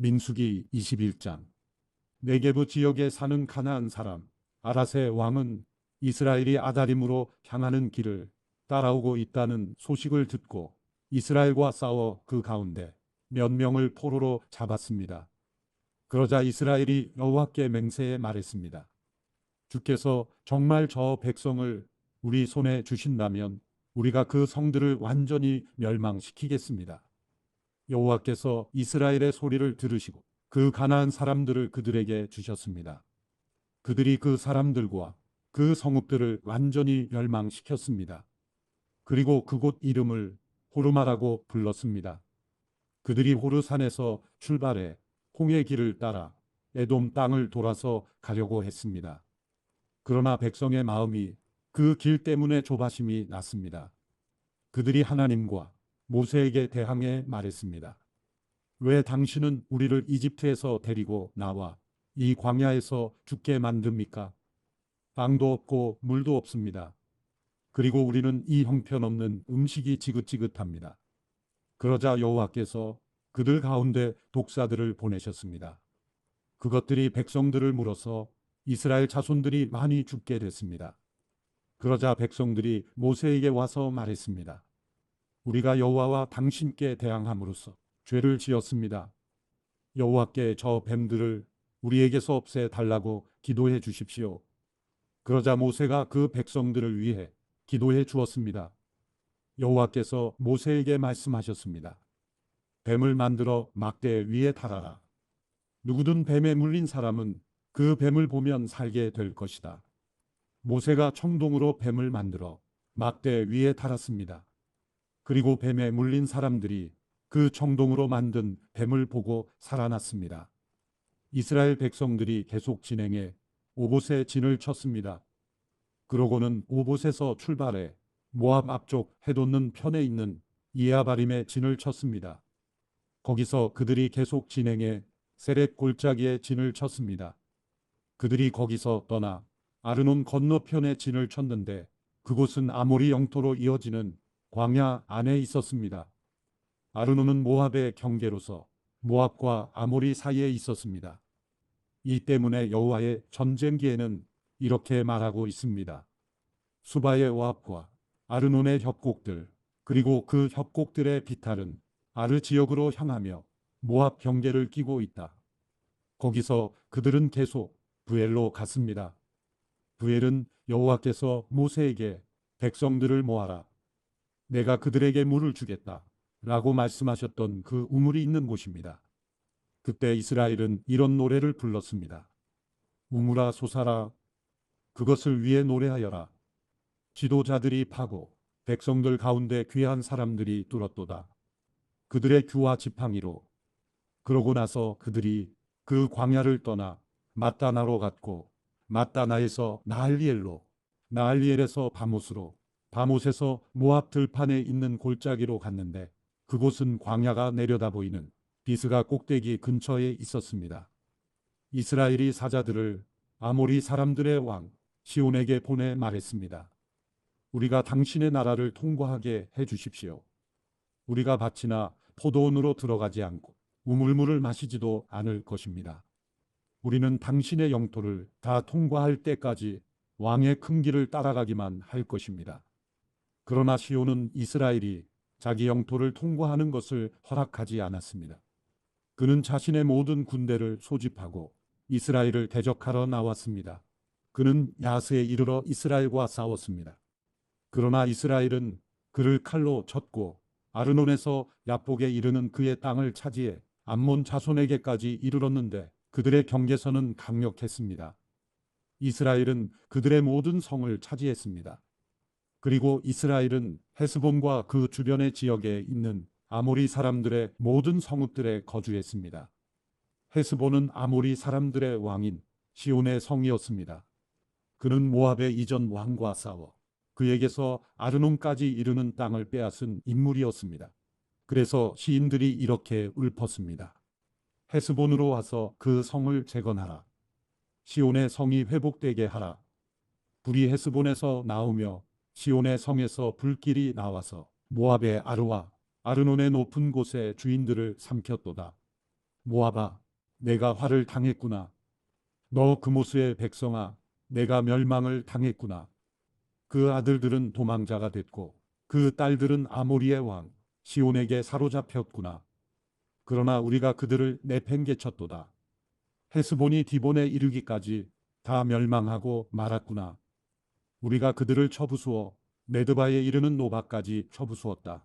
민수기 21장. 네게부 지역에 사는 가나안 사람 아라세 왕은 이스라엘이 아다림으로 향하는 길을 따라오고 있다는 소식을 듣고 이스라엘과 싸워 그 가운데 몇 명을 포로로 잡았습니다. 그러자 이스라엘이 여호와께 맹세해 말했습니다. 주께서 정말 저 백성을 우리 손에 주신다면 우리가 그 성들을 완전히 멸망시키겠습니다. 여호와께서 이스라엘의 소리를 들으시고 그 가나안 사람들을 그들에게 주셨습니다. 그들이 그 사람들과 그 성읍들을 완전히 멸망시켰습니다. 그리고 그곳 이름을 호르마라고 불렀습니다. 그들이 호르산에서 출발해 홍해 길을 따라 에돔 땅을 돌아서 가려고 했습니다. 그러나 백성의 마음이 그 길 때문에 조바심이 났습니다. 그들이 하나님과 모세에게 대항해 말했습니다. 왜 당신은 우리를 이집트에서 데리고 나와 이 광야에서 죽게 만듭니까? 빵도 없고 물도 없습니다. 그리고 우리는 이 형편없는 음식이 지긋지긋합니다. 그러자 여호와께서 그들 가운데 독사들을 보내셨습니다. 그것들이 백성들을 물어서 이스라엘 자손들이 많이 죽게 됐습니다. 그러자 백성들이 모세에게 와서 말했습니다. 우리가 여호와와 당신께 대항함으로써 죄를 지었습니다. 여호와께 저 뱀들을 우리에게서 없애 달라고 기도해 주십시오. 그러자 모세가 그 백성들을 위해 기도해 주었습니다. 여호와께서 모세에게 말씀하셨습니다. 뱀을 만들어 막대 위에 달아라. 누구든 뱀에 물린 사람은 그 뱀을 보면 살게 될 것이다. 모세가 청동으로 뱀을 만들어 막대 위에 달았습니다. 그리고 뱀에 물린 사람들이 그 청동으로 만든 뱀을 보고 살아났습니다. 이스라엘 백성들이 계속 진행해 오봇에 진을 쳤습니다. 그러고는 오봇에서 출발해 모압 앞쪽 해돋는 편에 있는 이아바림에 진을 쳤습니다. 거기서 그들이 계속 진행해 세렛 골짜기에 진을 쳤습니다. 그들이 거기서 떠나 아르논 건너편에 진을 쳤는데 그곳은 아모리 영토로 이어지는 광야 안에 있었습니다. 아르논은 모압의 경계로서 모압과 아모리 사이에 있었습니다. 이 때문에 여호와의 전쟁기에는 이렇게 말하고 있습니다. 수바의 오압과 아르논의 협곡들 그리고 그 협곡들의 비탈은 아르 지역으로 향하며 모압 경계를 끼고 있다. 거기서 그들은 계속 부엘로 갔습니다. 부엘은 여호와께서 모세에게 백성들을 모아라. 내가 그들에게 물을 주겠다. 라고 말씀하셨던 그 우물이 있는 곳입니다. 그때 이스라엘은 이런 노래를 불렀습니다. 우물아 솟아라. 그것을 위해 노래하여라. 지도자들이 파고 백성들 가운데 귀한 사람들이 뚫었도다. 그들의 규와 지팡이로. 그러고 나서 그들이 그 광야를 떠나 mat다나로 갔고 mat다나에서 나할리엘로, 나할리엘에서 바못으로, 바못에서 모압 들판에 있는 골짜기로 갔는데 그곳은 광야가 내려다 보이는 비스가 꼭대기 근처에 있었습니다. 이스라엘이 사자들을 아모리 사람들의 왕 시온에게 보내 말했습니다. 우리가 당신의 나라를 통과하게 해 주십시오. 우리가 밭이나 포도원으로 들어가지 않고 우물물을 마시지도 않을 것입니다. 우리는 당신의 영토를 다 통과할 때까지 왕의 큰 길을 따라가기만 할 것입니다. 그러나 시온은 이스라엘이 자기 영토를 통과하는 것을 허락하지 않았습니다. 그는 자신의 모든 군대를 소집하고 이스라엘을 대적하러 나왔습니다. 그는 야스에 이르러 이스라엘과 싸웠습니다. 그러나 이스라엘은 그를 칼로 쳤고 아르논에서 야복에 이르는 그의 땅을 차지해 암몬 자손에게까지 이르렀는데 그들의 경계선은 강력했습니다. 이스라엘은 그들의 모든 성을 차지했습니다. 그리고 이스라엘은 헤스본과 그 주변의 지역에 있는 아모리 사람들의 모든 성읍들에 거주했습니다. 헤스본은 아모리 사람들의 왕인 시온의 성이었습니다. 그는 모압의 이전 왕과 싸워 그에게서 아르논까지 이르는 땅을 빼앗은 인물이었습니다. 그래서 시인들이 이렇게 읊었습니다. 헤스본으로 와서 그 성을 재건하라. 시온의 성이 회복되게 하라. 불이 헤스본에서 나오며 시온의 성에서 불길이 나와서 모압의 아르와 아르논의 높은 곳의 주인들을 삼켰도다. 모압아, 내가 화를 당했구나. 너 그모스의 백성아, 내가 멸망을 당했구나. 그 아들들은 도망자가 됐고 그 딸들은 아모리의 왕 시온에게 사로잡혔구나. 그러나 우리가 그들을 내팽개쳤도다. 헤스본이 디본에 이르기까지 다 멸망하고 말았구나. 우리가 그들을 쳐부수어 메드바에 이르는 노바까지 쳐부수었다.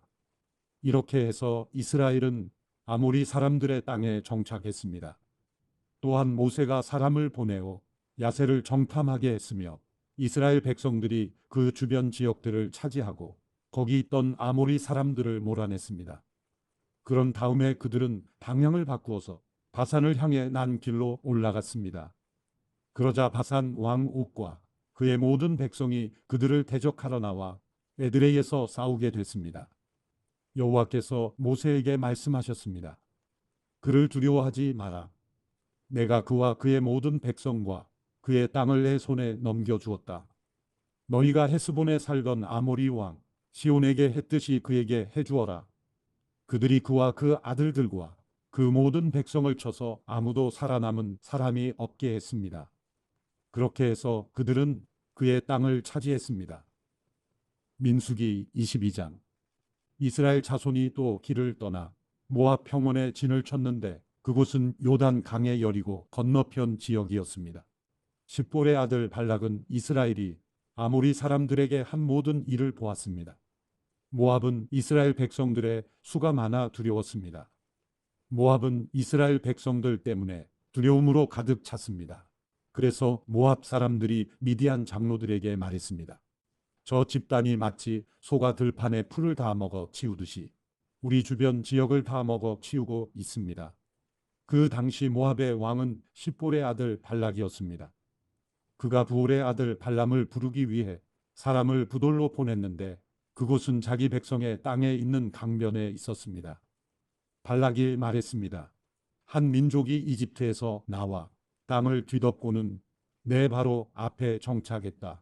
이렇게 해서 이스라엘은 아모리 사람들의 땅에 정착했습니다. 또한 모세가 사람을 보내어 야세를 정탐하게 했으며 이스라엘 백성들이 그 주변 지역들을 차지하고 거기 있던 아모리 사람들을 몰아냈습니다. 그런 다음에 그들은 방향을 바꾸어서 바산을 향해 난 길로 올라갔습니다. 그러자 바산 왕 옥과 그의 모든 백성이 그들을 대적하러 나와 에드레이에서 싸우게 됐습니다. 여호와께서 모세에게 말씀하셨습니다. 그를 두려워하지 마라. 내가 그와 그의 모든 백성과 그의 땅을 내 손에 넘겨주었다. 너희가 헤스본에 살던 아모리 왕 시온에게 했듯이 그에게 해주어라. 그들이 그와 그 아들들과 그 모든 백성을 쳐서 아무도 살아남은 사람이 없게 했습니다. 그렇게 해서 그들은 그의 땅을 차지했습니다. 민수기 22장. 이스라엘 자손이 또 길을 떠나 모압 평원에 진을 쳤는데 그곳은 요단 강의 여리고 건너편 지역이었습니다. 십볼의 아들 발락은 이스라엘이 아모리 사람들에게 한 모든 일을 보았습니다. 모압은 이스라엘 백성들의 수가 많아 두려웠습니다. 모압은 이스라엘 백성들 때문에 두려움으로 가득 찼습니다. 그래서 모압 사람들이 미디안 장로들에게 말했습니다. 저 집단이 마치 소가 들판에 풀을 다 먹어 치우듯이 우리 주변 지역을 다 먹어 치우고 있습니다. 그 당시 모압의 왕은 십볼의 아들 발락이었습니다. 그가 부올의 아들 발람을 부르기 위해 사람을 부돌로 보냈는데 그곳은 자기 백성의 땅에 있는 강변에 있었습니다. 발락이 말했습니다. 한 민족이 이집트에서 나와 땅을 뒤덮고는 내 바로 앞에 정착했다.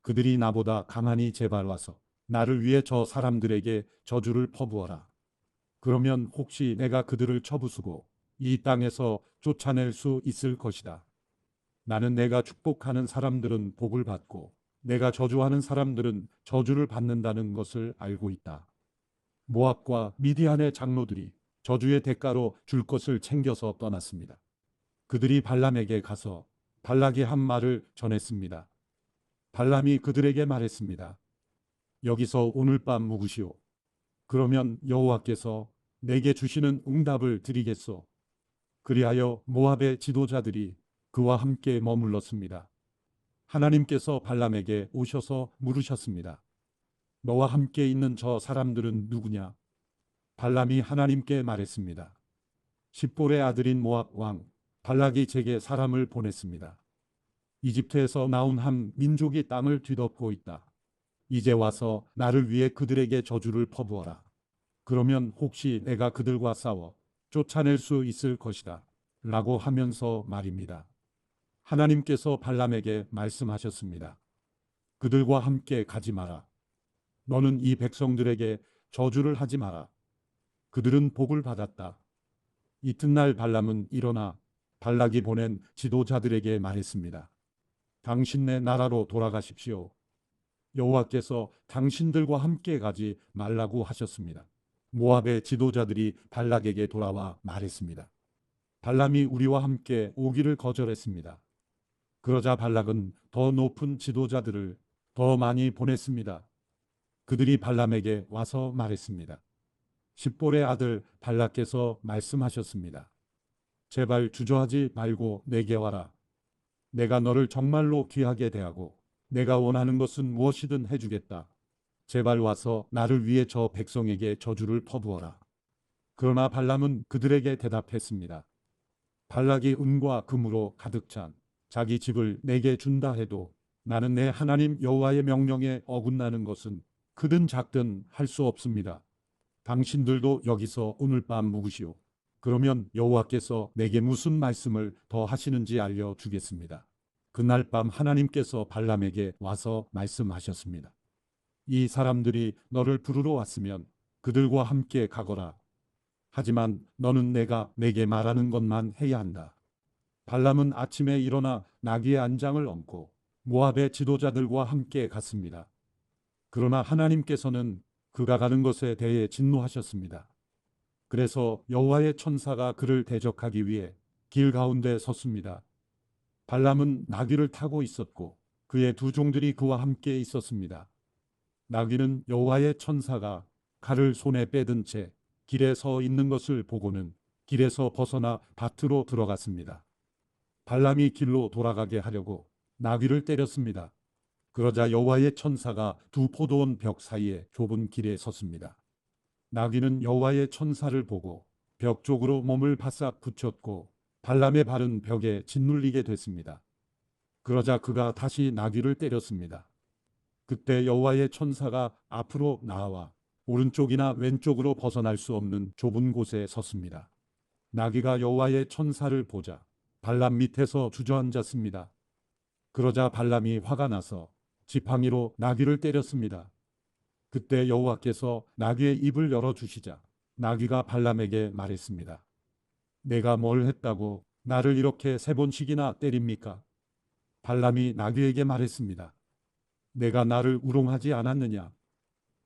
그들이 나보다 가만히 제발 와서 나를 위해 저 사람들에게 저주를 퍼부어라. 그러면 혹시 내가 그들을 쳐부수고 이 땅에서 쫓아낼 수 있을 것이다. 나는 내가 축복하는 사람들은 복을 받고 내가 저주하는 사람들은 저주를 받는다는 것을 알고 있다. 모압과 미디안의 장로들이 저주의 대가로 줄 것을 챙겨서 떠났습니다. 그들이 발람에게 가서 발락이 한 말을 전했습니다. 발람이 그들에게 말했습니다. 여기서 오늘 밤 묵으시오. 그러면 여호와께서 내게 주시는 응답을 드리겠소. 그리하여 모압의 지도자들이 그와 함께 머물렀습니다. 하나님께서 발람에게 오셔서 물으셨습니다. 너와 함께 있는 저 사람들은 누구냐? 발람이 하나님께 말했습니다. 십볼의 아들인 모압 왕 발락이 제게 사람을 보냈습니다. 이집트에서 나온 한 민족이 땅을 뒤덮고 있다. 이제 와서 나를 위해 그들에게 저주를 퍼부어라. 그러면 혹시 내가 그들과 싸워 쫓아낼 수 있을 것이다. 라고 하면서 말입니다. 하나님께서 발람에게 말씀하셨습니다. 그들과 함께 가지 마라. 너는 이 백성들에게 저주를 하지 마라. 그들은 복을 받았다. 이튿날 발람은 일어나 발락이 보낸 지도자들에게 말했습니다. 당신네 나라로 돌아가십시오. 여호와께서 당신들과 함께 가지 말라고 하셨습니다. 모압의 지도자들이 발락에게 돌아와 말했습니다. 발람이 우리와 함께 오기를 거절했습니다. 그러자 발락은 더 높은 지도자들을 더 많이 보냈습니다. 그들이 발람에게 와서 말했습니다. 십볼의 아들 발락께서 말씀하셨습니다. 제발 주저하지 말고 내게 와라. 내가 너를 정말로 귀하게 대하고 내가 원하는 것은 무엇이든 해주겠다. 제발 와서 나를 위해 저 백성에게 저주를 퍼부어라. 그러나 발람은 그들에게 대답했습니다. 발락이 은과 금으로 가득 찬 자기 집을 내게 준다 해도 나는 내 하나님 여호와의 명령에 어긋나는 것은 크든 작든 할 수 없습니다. 당신들도 여기서 오늘 밤 묵으시오. 그러면 여호와께서 내게 무슨 말씀을 더 하시는지 알려주겠습니다. 그날 밤 하나님께서 발람에게 와서 말씀하셨습니다. 이 사람들이 너를 부르러 왔으면 그들과 함께 가거라. 하지만 너는 내가 내게 말하는 것만 해야 한다. 발람은 아침에 일어나 나귀의 안장을 얹고 모압의 지도자들과 함께 갔습니다. 그러나 하나님께서는 그가 가는 것에 대해 진노하셨습니다. 그래서 여호와의 천사가 그를 대적하기 위해 길 가운데 섰습니다. 발람은 나귀를 타고 있었고 그의 두 종들이 그와 함께 있었습니다. 나귀는 여호와의 천사가 칼을 손에 빼든 채 길에 서 있는 것을 보고는 길에서 벗어나 밭으로 들어갔습니다. 발람이 길로 돌아가게 하려고 나귀를 때렸습니다. 그러자 여호와의 천사가 두 포도원 벽 사이에 좁은 길에 섰습니다. 나귀는 여호와의 천사를 보고 벽 쪽으로 몸을 바싹 붙였고 발람의 발은 벽에 짓눌리게 됐습니다. 그러자 그가 다시 나귀를 때렸습니다. 그때 여호와의 천사가 앞으로 나와 오른쪽이나 왼쪽으로 벗어날 수 없는 좁은 곳에 섰습니다. 나귀가 여호와의 천사를 보자 발람 밑에서 주저앉았습니다. 그러자 발람이 화가 나서 지팡이로 나귀를 때렸습니다. 그때 여호와께서 나귀의 입을 열어주시자 나귀가 발람에게 말했습니다. 내가 뭘 했다고 나를 이렇게 3번씩이나 때립니까? 발람이 나귀에게 말했습니다. 내가 나를 우롱하지 않았느냐?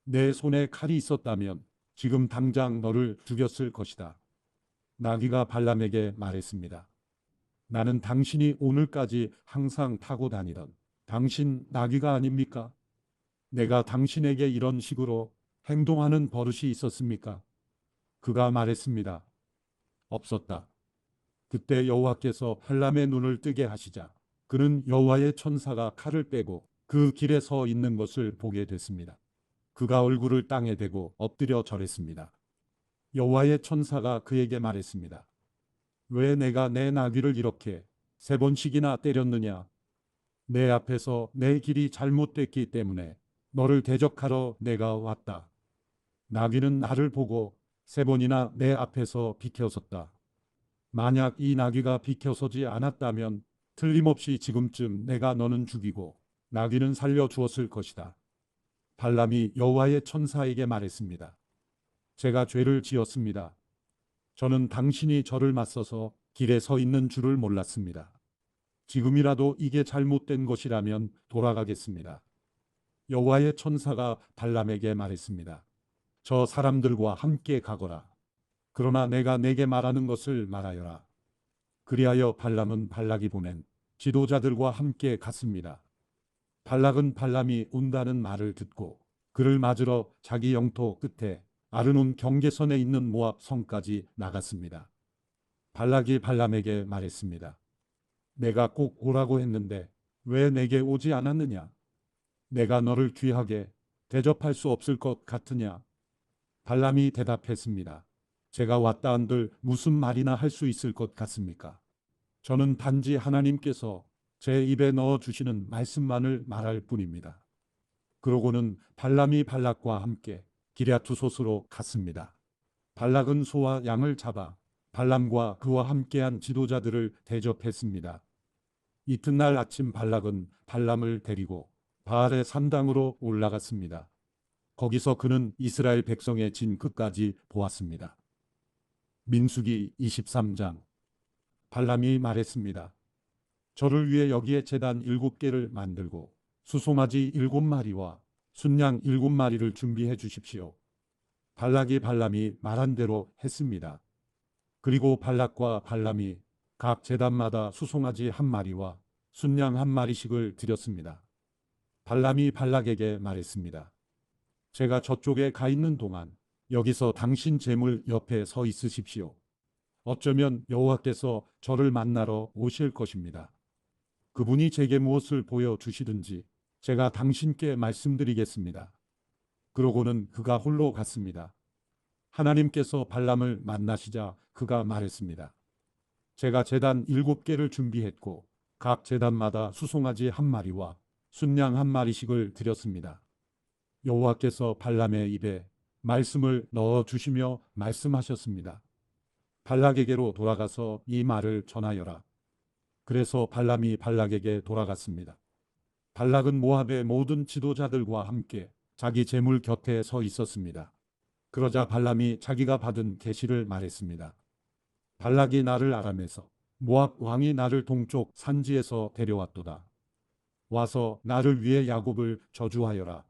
내 손에 칼이 있었다면 지금 당장 너를 죽였을 것이다. 나귀가 발람에게 말했습니다. 나는 당신이 오늘까지 항상 타고 다니던 당신 나귀가 아닙니까? 내가 당신에게 이런 식으로 행동하는 버릇이 있었습니까? 그가 말했습니다. 없었다. 그때 여호와께서 발람의 눈을 뜨게 하시자 그는 여호와의 천사가 칼을 빼고 그 길에 서 있는 것을 보게 됐습니다. 그가 얼굴을 땅에 대고 엎드려 절했습니다. 여호와의 천사가 그에게 말했습니다. 왜 내가 내 나귀를 이렇게 3번씩이나 때렸느냐? 내 앞에서 내 길이 잘못됐기 때문에 너를 대적하러 내가 왔다. 나귀는 나를 보고 3번이나 내 앞에서 비켜섰다. 만약 이 나귀가 비켜서지 않았다면 틀림없이 지금쯤 내가 너는 죽이고 나귀는 살려주었을 것이다. 발람이 여호와의 천사에게 말했습니다. 제가 죄를 지었습니다. 저는 당신이 저를 맞서서 길에 서 있는 줄을 몰랐습니다. 지금이라도 이게 잘못된 것이라면 돌아가겠습니다. 여호와의 천사가 발람에게 말했습니다. 저 사람들과 함께 가거라. 그러나 내가 내게 말하는 것을 말하여라. 그리하여 발람은 발락이 보낸 지도자들과 함께 갔습니다. 발락은 발람이 온다는 말을 듣고 그를 맞으러 자기 영토 끝에 아르논 경계선에 있는 모압 성까지 나갔습니다. 발락이 발람에게 말했습니다. 내가 꼭 오라고 했는데 왜 내게 오지 않았느냐? 내가 너를 귀하게 대접할 수 없을 것 같으냐? 발람이 대답했습니다. 제가 왔다 한들 무슨 말이나 할 수 있을 것 같습니까? 저는 단지 하나님께서 제 입에 넣어주시는 말씀만을 말할 뿐입니다. 그러고는 발람이 발락과 함께 기랴투솥으로 갔습니다. 발락은 소와 양을 잡아 발람과 그와 함께한 지도자들을 대접했습니다. 이튿날 아침 발락은 발람을 데리고 바알의 산당으로 올라갔습니다. 거기서 그는 이스라엘 백성의 진 끝까지 보았습니다. 민수기 23장. 발람이 말했습니다. 저를 위해 여기에 제단 7개를 만들고 수송아지 7마리와 순양 7마리를 준비해 주십시오. 발락이 발람이 말한 대로 했습니다. 그리고 발락과 발람이 각 제단마다 수송아지 1마리와 순양 1마리씩을 드렸습니다. 발람이 발락에게 말했습니다. 제가 저쪽에 가 있는 동안 여기서 당신 제물 옆에 서 있으십시오. 어쩌면 여호와께서 저를 만나러 오실 것입니다. 그분이 제게 무엇을 보여주시든지 제가 당신께 말씀드리겠습니다. 그러고는 그가 홀로 갔습니다. 하나님께서 발람을 만나시자 그가 말했습니다. 제가 제단 7개를 준비했고 각 제단마다 수송아지 1마리와 순양 1마리씩을 드렸습니다. 여호와께서 발람의 입에 말씀을 넣어주시며 말씀하셨습니다. 발락에게로 돌아가서 이 말을 전하여라. 그래서 발람이 발락에게 돌아갔습니다. 발락은 모압의 모든 지도자들과 함께 자기 제물 곁에 서 있었습니다. 그러자 발람이 자기가 받은 계시를 말했습니다. 발락이 나를 아람에서 모압 왕이 나를 동쪽 산지에서 데려왔도다. 와서 나를 위해 야곱을 저주하여라.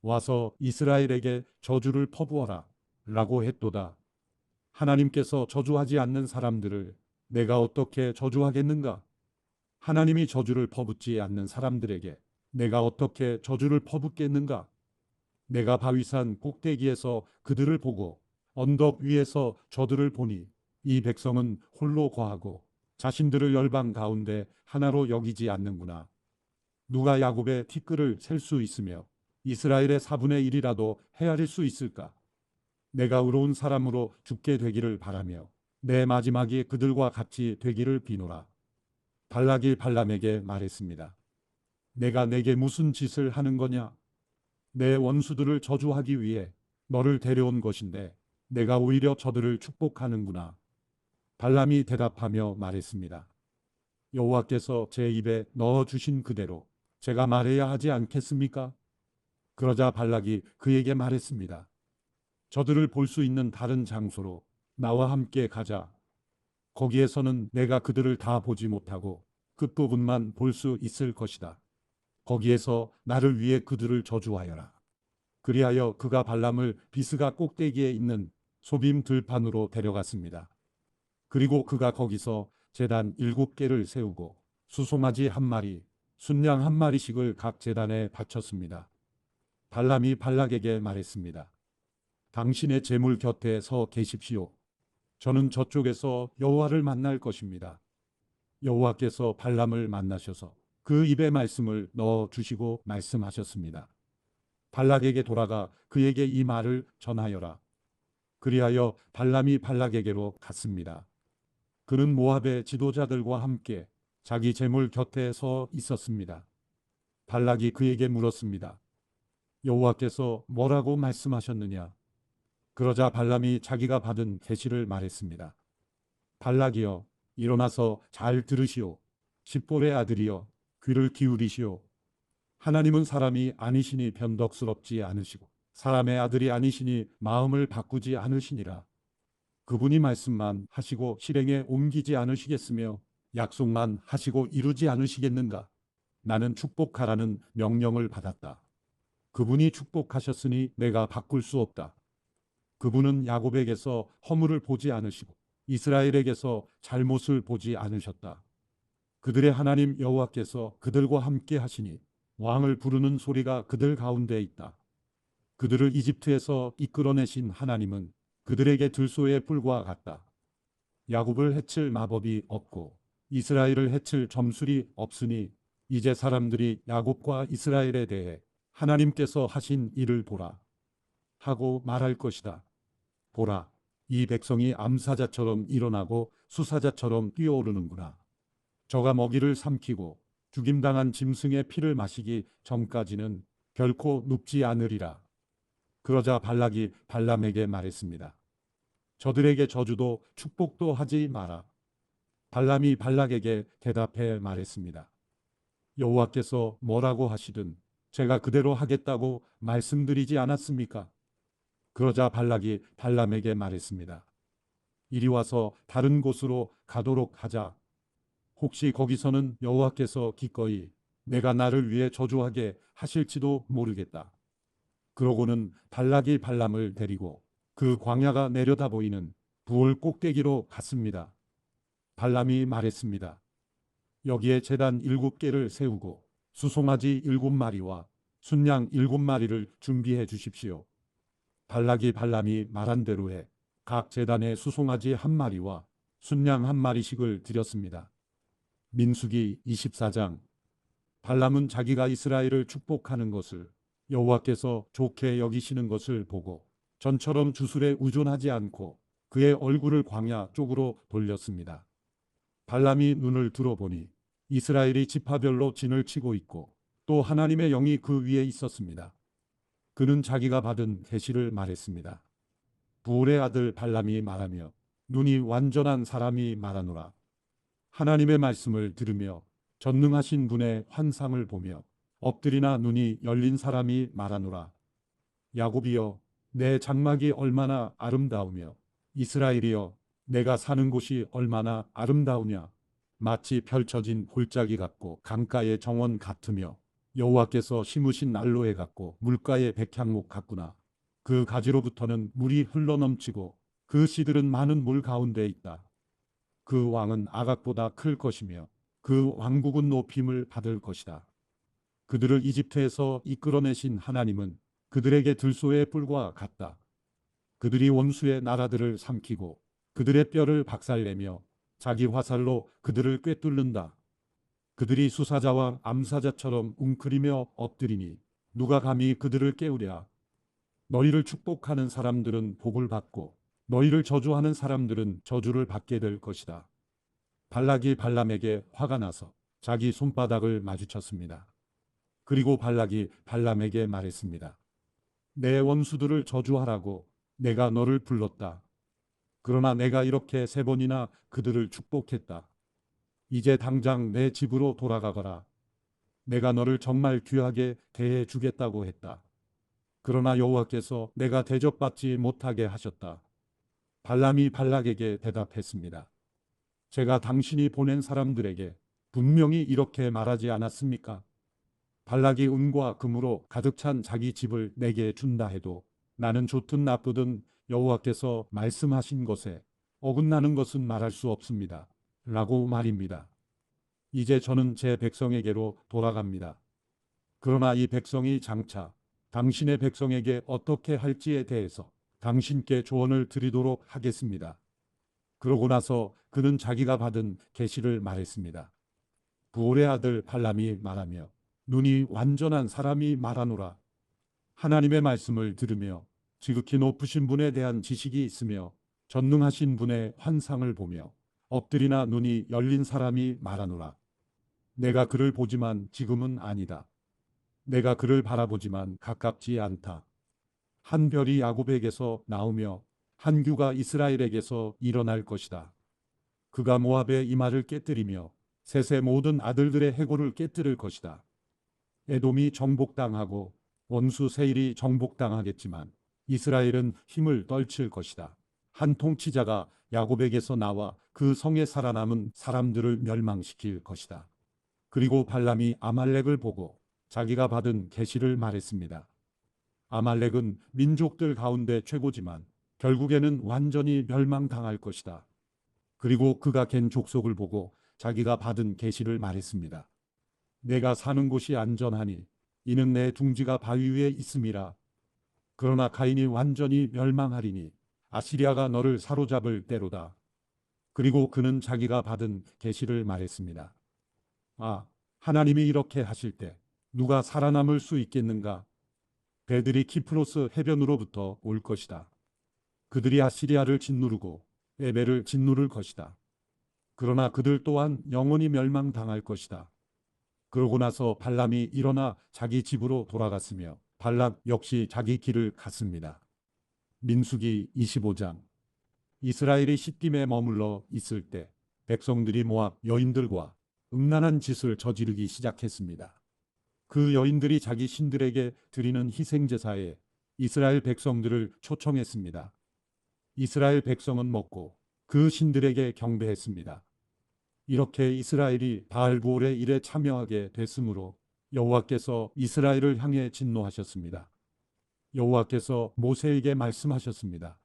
와서 이스라엘에게 저주를 퍼부어라. 라고 했도다. 하나님께서 저주하지 않는 사람들을 내가 어떻게 저주하겠는가? 하나님이 저주를 퍼붓지 않는 사람들에게 내가 어떻게 저주를 퍼붓겠는가? 내가 바위산 꼭대기에서 그들을 보고 언덕 위에서 저들을 보니 이 백성은 홀로 거하고 자신들을 열방 가운데 하나로 여기지 않는구나. 누가 야곱의 티끌을 셀 수 있으며 이스라엘의 4분의 1이라도 헤아릴 수 있을까? 내가 의로운 사람으로 죽게 되기를 바라며 내 마지막이 그들과 같이 되기를 비노라. 발락이 발람에게 말했습니다. 내가 내게 무슨 짓을 하는 거냐? 내 원수들을 저주하기 위해 너를 데려온 것인데 내가 오히려 저들을 축복하는구나. 발람이 대답하며 말했습니다. 여호와께서 제 입에 넣어주신 그대로 제가 말해야 하지 않겠습니까? 그러자 발락이 그에게 말했습니다. 저들을 볼 수 있는 다른 장소로 나와 함께 가자. 거기에서는 내가 그들을 다 보지 못하고 끝부분만 볼 수 있을 것이다. 거기에서 나를 위해 그들을 저주하여라. 그리하여 그가 발람을 비스가 꼭대기에 있는 소빔 들판으로 데려갔습니다. 그리고 그가 거기서 제단 7개를 세우고 수송아지 1마리, 순양 1마리씩을 각 제단에 바쳤습니다. 발람이 발락에게 말했습니다. 당신의 제물 곁에 서 계십시오. 저는 저쪽에서 여호와를 만날 것입니다. 여호와께서 발람을 만나셔서 그 입에 말씀을 넣어 주시고 말씀하셨습니다. 발락에게 돌아가 그에게 이 말을 전하여라. 그리하여 발람이 발락에게로 갔습니다. 그는 모압의 지도자들과 함께 자기 제물 곁에 서 있었습니다. 발락이 그에게 물었습니다. 여호와께서 뭐라고 말씀하셨느냐? 그러자 발람이 자기가 받은 계시를 말했습니다. 발락이여, 일어나서 잘 들으시오. 십볼의 아들이여, 귀를 기울이시오. 하나님은 사람이 아니시니 변덕스럽지 않으시고 사람의 아들이 아니시니 마음을 바꾸지 않으시니라. 그분이 말씀만 하시고 실행에 옮기지 않으시겠으며 약속만 하시고 이루지 않으시겠는가? 나는 축복하라는 명령을 받았다. 그분이 축복하셨으니 내가 바꿀 수 없다. 그분은 야곱에게서 허물을 보지 않으시고 이스라엘에게서 잘못을 보지 않으셨다. 그들의 하나님 여호와께서 그들과 함께 하시니 왕을 부르는 소리가 그들 가운데 있다. 그들을 이집트에서 이끌어내신 하나님은 그들에게 들소의 뿔과 같다. 야곱을 해칠 마법이 없고 이스라엘을 해칠 점술이 없으니 이제 사람들이 야곱과 이스라엘에 대해 하나님께서 하신 일을 보라 하고 말할 것이다. 보라, 이 백성이 암사자처럼 일어나고 수사자처럼 뛰어오르는구나. 저가 먹이를 삼키고 죽임당한 짐승의 피를 마시기 전까지는 결코 눕지 않으리라. 그러자 발락이 발람에게 말했습니다. 저들에게 저주도 축복도 하지 마라. 발람이 발락에게 대답해 말했습니다. 여호와께서 뭐라고 하시든 제가 그대로 하겠다고 말씀드리지 않았습니까? 그러자 발락이 발람에게 말했습니다. 이리 와서 다른 곳으로 가도록 하자. 혹시 거기서는 여호와께서 기꺼이 내가 나를 위해 저주하게 하실지도 모르겠다. 그러고는 발락이 발람을 데리고 그 광야가 내려다 보이는 부올 꼭대기로 갔습니다. 발람이 말했습니다. 여기에 제단 7개를 세우고 수송아지 7마리와 순양 7마리를 준비해 주십시오. 발락이 발람이 말한 대로 해 각 제단에 수송아지 1마리와 순양 1마리씩을 드렸습니다. 민수기 24장. 발람은 자기가 이스라엘을 축복하는 것을 여호와께서 좋게 여기시는 것을 보고 전처럼 주술에 의존하지 않고 그의 얼굴을 광야 쪽으로 돌렸습니다. 발람이 눈을 들어보니 이스라엘이 지파별로 진을 치고 있고 또 하나님의 영이 그 위에 있었습니다. 그는 자기가 받은 계시를 말했습니다. 부올의 아들 발람이 말하며 눈이 완전한 사람이 말하노라. 하나님의 말씀을 들으며 전능하신 분의 환상을 보며 엎드리나 눈이 열린 사람이 말하노라. 야곱이여, 내 장막이 얼마나 아름다우며 이스라엘이여 내가 사는 곳이 얼마나 아름다우냐. 마치 펼쳐진 골짜기 같고 강가의 정원 같으며 여호와께서 심으신 난로에 같고 물가의 백향목 같구나. 그 가지로부터는 물이 흘러넘치고 그 씨들은 많은 물 가운데 있다. 그 왕은 아각보다 클 것이며 그 왕국은 높임을 받을 것이다. 그들을 이집트에서 이끌어내신 하나님은 그들에게 들소의 뿔과 같다. 그들이 원수의 나라들을 삼키고 그들의 뼈를 박살내며 자기 화살로 그들을 꿰뚫는다. 그들이 수사자와 암사자처럼 웅크리며 엎드리니 누가 감히 그들을 깨우랴. 너희를 축복하는 사람들은 복을 받고 너희를 저주하는 사람들은 저주를 받게 될 것이다. 발락이 발람에게 화가 나서 자기 손바닥을 마주쳤습니다. 그리고 발락이 발람에게 말했습니다. 내 원수들을 저주하라고 내가 너를 불렀다. 그러나 내가 이렇게 3번이나 그들을 축복했다. 이제 당장 내 집으로 돌아가거라. 내가 너를 정말 귀하게 대해 주겠다고 했다. 그러나 여호와께서 내가 대접받지 못하게 하셨다. 발람이 발락에게 대답했습니다. 제가 당신이 보낸 사람들에게 분명히 이렇게 말하지 않았습니까? 발락이 은과 금으로 가득 찬 자기 집을 내게 준다 해도 나는 좋든 나쁘든 여호와께서 말씀하신 것에 어긋나는 것은 말할 수 없습니다. 라고 말입니다. 이제 저는 제 백성에게로 돌아갑니다. 그러나 이 백성이 장차 당신의 백성에게 어떻게 할지에 대해서 당신께 조언을 드리도록 하겠습니다. 그러고 나서 그는 자기가 받은 계시를 말했습니다. 부올의 아들 발람이 말하며 눈이 완전한 사람이 말하노라. 하나님의 말씀을 들으며 지극히 높으신 분에 대한 지식이 있으며 전능하신 분의 환상을 보며 엎드리나 눈이 열린 사람이 말하노라. 내가 그를 보지만 지금은 아니다. 내가 그를 바라보지만 가깝지 않다. 한 별이 야곱에게서 나오며 한 규가 이스라엘에게서 일어날 것이다. 그가 모압의 이마를 깨뜨리며 셋의 모든 아들들의 해골을 깨뜨릴 것이다. 에돔이 정복당하고 원수 세일이 정복당하겠지만 이스라엘은 힘을 떨칠 것이다. 한 통치자가 야곱에게서 나와 그 성에 살아남은 사람들을 멸망시킬 것이다. 그리고 발람이 아말렉을 보고 자기가 받은 계시를 말했습니다. 아말렉은 민족들 가운데 최고지만 결국에는 완전히 멸망당할 것이다. 그리고 그가 갠 족속을 보고 자기가 받은 계시를 말했습니다. 내가 사는 곳이 안전하니 이는 내 둥지가 바위 위에 있음이라. 그러나 가인이 완전히 멸망하리니 아시리아가 너를 사로잡을 때로다. 그리고 그는 자기가 받은 계시를 말했습니다. 아, 하나님이 이렇게 하실 때 누가 살아남을 수 있겠는가? 배들이 키프로스 해변으로부터 올 것이다. 그들이 아시리아를 짓누르고 에벨을 짓누를 것이다. 그러나 그들 또한 영원히 멸망당할 것이다. 그러고 나서 발람이 일어나 자기 집으로 돌아갔으며 발락 역시 자기 길을 갔습니다. 민수기 25장. 이스라엘이 시딤에 머물러 있을 때 백성들이 모압 여인들과 음란한 짓을 저지르기 시작했습니다. 그 여인들이 자기 신들에게 드리는 희생제사에 이스라엘 백성들을 초청했습니다. 이스라엘 백성은 먹고 그 신들에게 경배했습니다. 이렇게 이스라엘이 바알부올의 일에 참여하게 됐으므로 여호와께서 이스라엘을 향해 진노하셨습니다. 여호와께서 모세에게 말씀하셨습니다.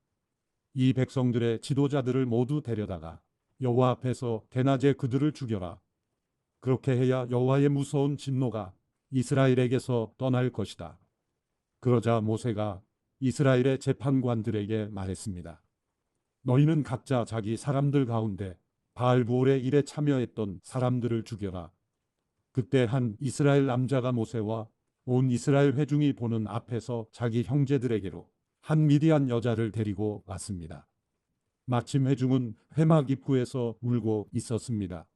이 백성들의 지도자들을 모두 데려다가 여호와 앞에서 대낮에 그들을 죽여라. 그렇게 해야 여호와의 무서운 진노가 이스라엘에게서 떠날 것이다. 그러자 모세가 이스라엘의 재판관들에게 말했습니다. 너희는 각자 자기 사람들 가운데 바알부올의 일에 참여했던 사람들을 죽여라. 그때 한 이스라엘 남자가 모세와 온 이스라엘 회중이 보는 앞에서 자기 형제들에게로 한 미디안 여자를 데리고 왔습니다. 마침 회중은 회막 입구에서 울고 있었습니다.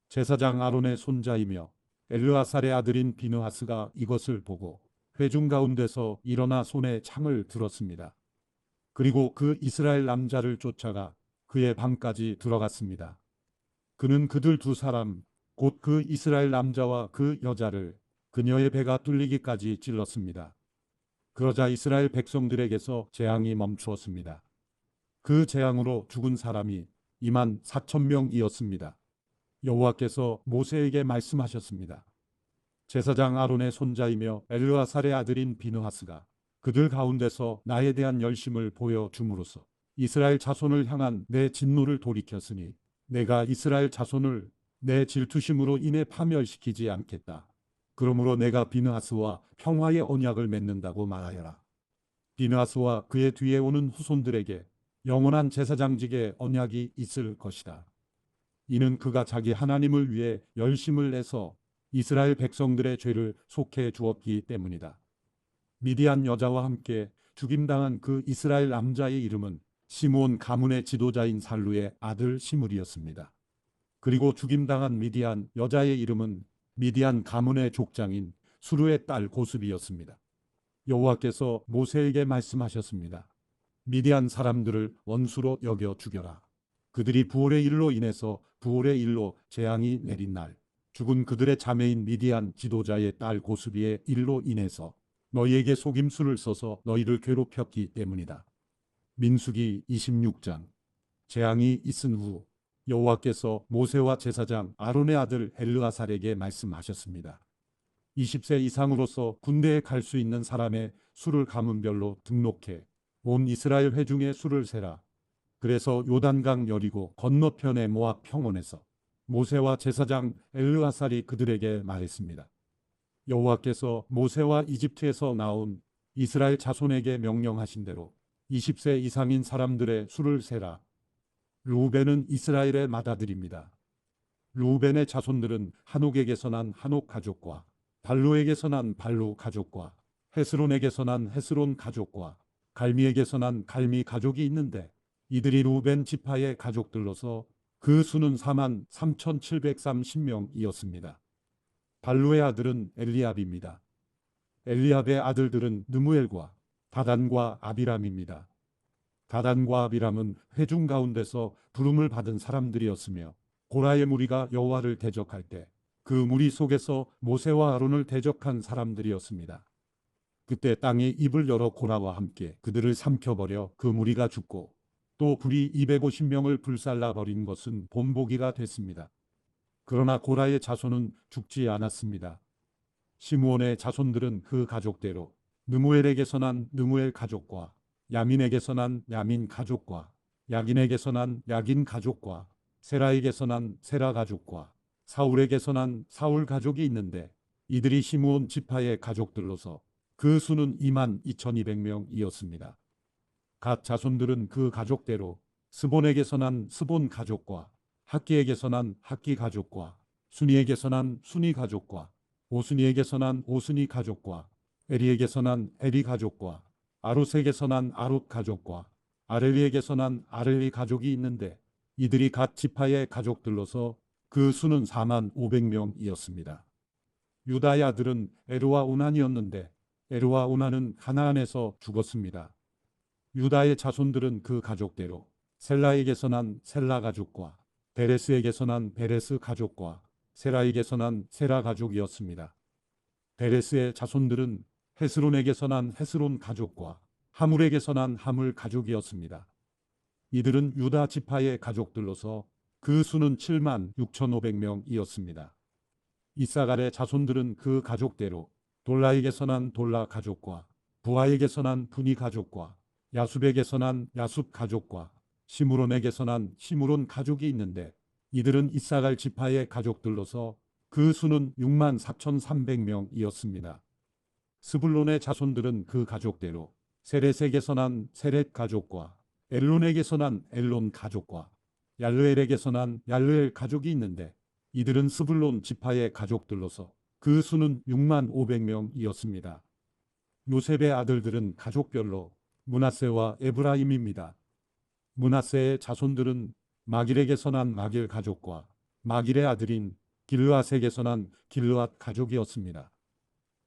제사장 아론의 손자이며 엘르아살의 아들인 비느하스가 이것을 보고 회중 가운데서 일어나 손에 창을 들었습니다. 그리고 그 이스라엘 남자를 쫓아가 그의 방까지 들어갔습니다. 그는 그들 2사람 곧 그 이스라엘 남자와 그 여자를 그녀의 배가 뚫리기까지 찔렀습니다. 그러자 이스라엘 백성들에게서 재앙이 멈추었습니다. 그 재앙으로 죽은 사람이 2만 4천 명이었습니다. 여호와께서 모세에게 말씀하셨습니다. 제사장 아론의 손자이며 엘르아살의 아들인 비느하스가 그들 가운데서 나에 대한 열심을 보여줌으로써 이스라엘 자손을 향한 내 진노를 돌이켰으니 내가 이스라엘 자손을 내 질투심으로 인해 파멸시키지 않겠다. 그러므로 내가 비느하스와 평화의 언약을 맺는다고 말하여라. 비느하스와 그의 뒤에 오는 후손들에게 영원한 제사장직의 언약이 있을 것이다. 이는 그가 자기 하나님을 위해 열심을 내서 이스라엘 백성들의 죄를 속해 주었기 때문이다. 미디안 여자와 함께 죽임당한 그 이스라엘 남자의 이름은 시므온 가문의 지도자인 살루의 아들 시므리였습니다. 그리고 죽임당한 미디안 여자의 이름은 미디안 가문의 족장인 수르의 딸 고스비였습니다. 여호와께서 모세에게 말씀하셨습니다. 미디안 사람들을 원수로 여겨 죽여라. 그들이 부올의 일로 인해서 부올의 일로 재앙이 내린 날, 죽은 그들의 자매인 미디안 지도자의 딸 고스비의 일로 인해서 너희에게 속임수를 써서 너희를 괴롭혔기 때문이다. 민수기 26장. 재앙이 있은 후 여호와께서 모세와 제사장 아론의 아들 엘르아살에게 말씀하셨습니다. 20세 이상으로서 군대에 갈 수 있는 사람의 수를 가문별로 등록해 온 이스라엘 회중의 수를 세라. 그래서 요단강 여리고 건너편의 모압 평원에서 모세와 제사장 엘르아살이 그들에게 말했습니다. 여호와께서 모세와 이집트에서 나온 이스라엘 자손에게 명령하신 대로 20세 이상인 사람들의 수를 세라. 르우벤은 이스라엘의 맏아들입니다. 르우벤의 자손들은 한옥에게서 난 한옥 가족과 발루에게서 난 발루 가족과 헤스론에게서 난 헤스론 가족과 갈미에게서 난 갈미 가족이 있는데 이들이 르우벤 지파의 가족들로서 그 수는 4만 3,730명이었습니다. 발루의 아들은 엘리압입니다. 엘리압의 아들들은 느무엘과 다단과 아비람입니다. 다단과 아비람은 회중 가운데서 부름을 받은 사람들이었으며 고라의 무리가 여호와를 대적할 때 그 무리 속에서 모세와 아론을 대적한 사람들이었습니다. 그때 땅이 입을 열어 고라와 함께 그들을 삼켜버려 그 무리가 죽고 또 불이 250명을 불살라 버린 것은 본보기가 됐습니다. 그러나 고라의 자손은 죽지 않았습니다. 시므온의 자손들은 그 가족대로 느무엘에게서 난 느무엘 가족과 야민에게서 난 야민 가족과 야긴에게서 난 야긴 가족과 세라에게서 난 세라 가족과 사울에게서 난 사울 가족이 있는데 이들이 시므온 지파의 가족들로서 그 수는 2만 2,200명이었습니다. 갓 자손들은 그 가족대로 스본에게서 난 스본 가족과 학기에게서 난 학기 가족과 순이에게서 난 순이 가족과 오순이에게서 난 오순이 가족과 에리에게서 난 에리 가족과 아룻에게서 난 아룻 가족과 아렐리에게서 난 아렐리 가족이 있는데 이들이 갓 지파의 가족들로서 그 수는 4만 500명이었습니다. 유다의 아들은 에르와 오난이었는데 에르와 오난은 가나안에서 죽었습니다. 유다의 자손들은 그 가족대로 셀라에게서 난 셀라 가족과 베레스에게서 난 베레스 가족과 세라에게서 난 세라 가족이었습니다. 베레스의 자손들은 헤스론에게서 난 헤스론 가족과 하물에게서 난 하물 가족이었습니다. 이들은 유다 지파의 가족들로서 그 수는 7만 6,500명이었습니다. 이사갈의 자손들은 그 가족대로 돌라에게서 난 돌라 가족과 부하에게서 난 분이 가족과 야숲에게서 난 야숲 가족과 시므론에게서 난 시므론 가족이 있는데 이들은 이사갈 지파의 가족들로서 그 수는 6만 4,300명이었습니다. 스불론의 자손들은 그 가족대로 세렛에게서 난 세렛 가족과 엘론에게서 난 엘론 가족과 얄르엘에게서 난 얄르엘 가족이 있는데 이들은 스불론 지파의 가족들로서 그 수는 6만 500명이었습니다. 요셉의 아들들은 가족별로 므낫세와 에브라임입니다. 므낫세의 자손들은 마길에게서 난 마길 가족과 마길의 아들인 길르앗에게서 난 길르앗 가족이었습니다.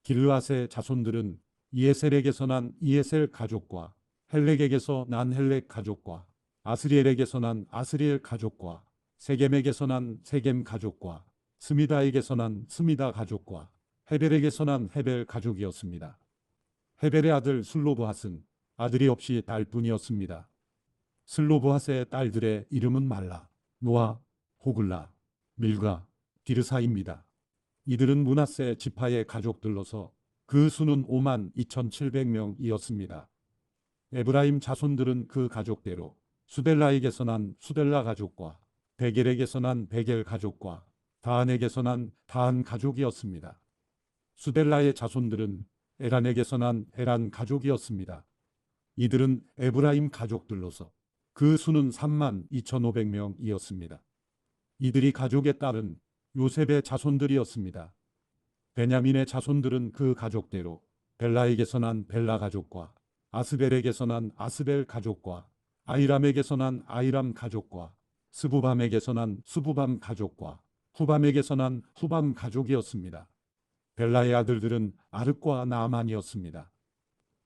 길르앗의 자손들은 이에셀에게서 난 이에셀 가족과 헬렉에게서 난 헬렉 가족과 아스리엘에게서 난 아스리엘 가족과 세겜에게서 난 세겜 가족과 스미다에게서 난 스미다 가족과 헤벨에게서 난 헤벨 가족이었습니다. 헤벨의 아들 슬로브핫은 아들이 없이 딸뿐이었습니다. 슬로브핫의 딸들의 이름은 말라, 노아, 호글라, 밀가, 디르사입니다. 이들은 므낫세 지파의 가족들로서 그 수는 5만 2,700명이었습니다. 에브라임 자손들은 그 가족대로 수델라에게서 난 수델라 가족과 베겔에게서 난 베겔 가족과 다한에게서 난 다한 가족이었습니다. 수델라의 자손들은 에란에게서 난 에란 가족이었습니다. 이들은 에브라임 가족들로서 그 수는 3만 2,500명이었습니다. 이들이 가족의 딸은 요셉의 자손들이었습니다. 베냐민의 자손들은 그 가족대로 벨라에게서 난 벨라 가족과 아스벨에게서 난 아스벨 가족과 아이람에게서 난 아이람 가족과 스부밤에게서 난 스부밤 가족과 후밤에게서 난 후밤 가족이었습니다. 벨라의 아들들은 아르과 나아만이었습니다.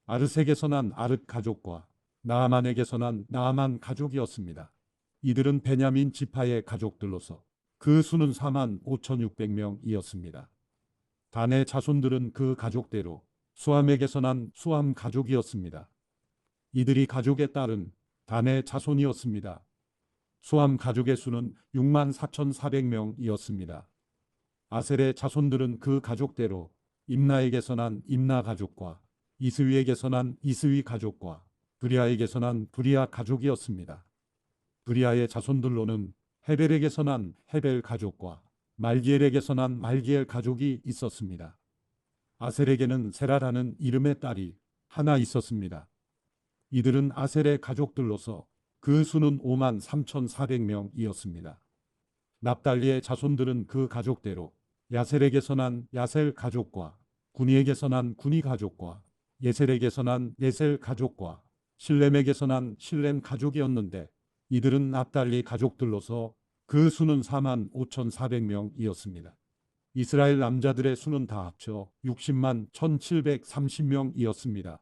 아르색에서 난 아르 가족과 나아만에게서 난 나아만 가족이었습니다. 이들은 베냐민 지파의 가족들로서 그 수는 4만 5,600명이었습니다. 단의 자손들은 그 가족대로 수함에게서 난 수함 가족이었습니다. 이들이 가족의 딸은 단의 자손이었습니다. 수함 가족의 수는 6만 4,400명이었습니다. 아셀의 자손들은 그 가족대로 임나에게서 난 임나 가족과 이스위에게서 난 이스위 가족과 브리아에게서 난 브리아 가족이었습니다. 브리아의 자손들로는 헤벨에게서 난 헤벨 가족과 말기엘에게서 난 말기엘 가족이 있었습니다. 아셀에게는 세라라는 이름의 딸이 하나 있었습니다. 이들은 아셀의 가족들로서 그 수는 5만 3,400명이었습니다. 납달리의 자손들은 그 가족대로 야셀에게서 난 야셀 가족과 구니에게서 난 구니 가족과 예셀에게서 난 예셀 가족과 실렘에게서 난 실렘 가족이었는데 이들은 납달리 가족들로서 그 수는 4만 5,400명이었습니다. 이스라엘 남자들의 수는 다 합쳐 60만 1,730명이었습니다.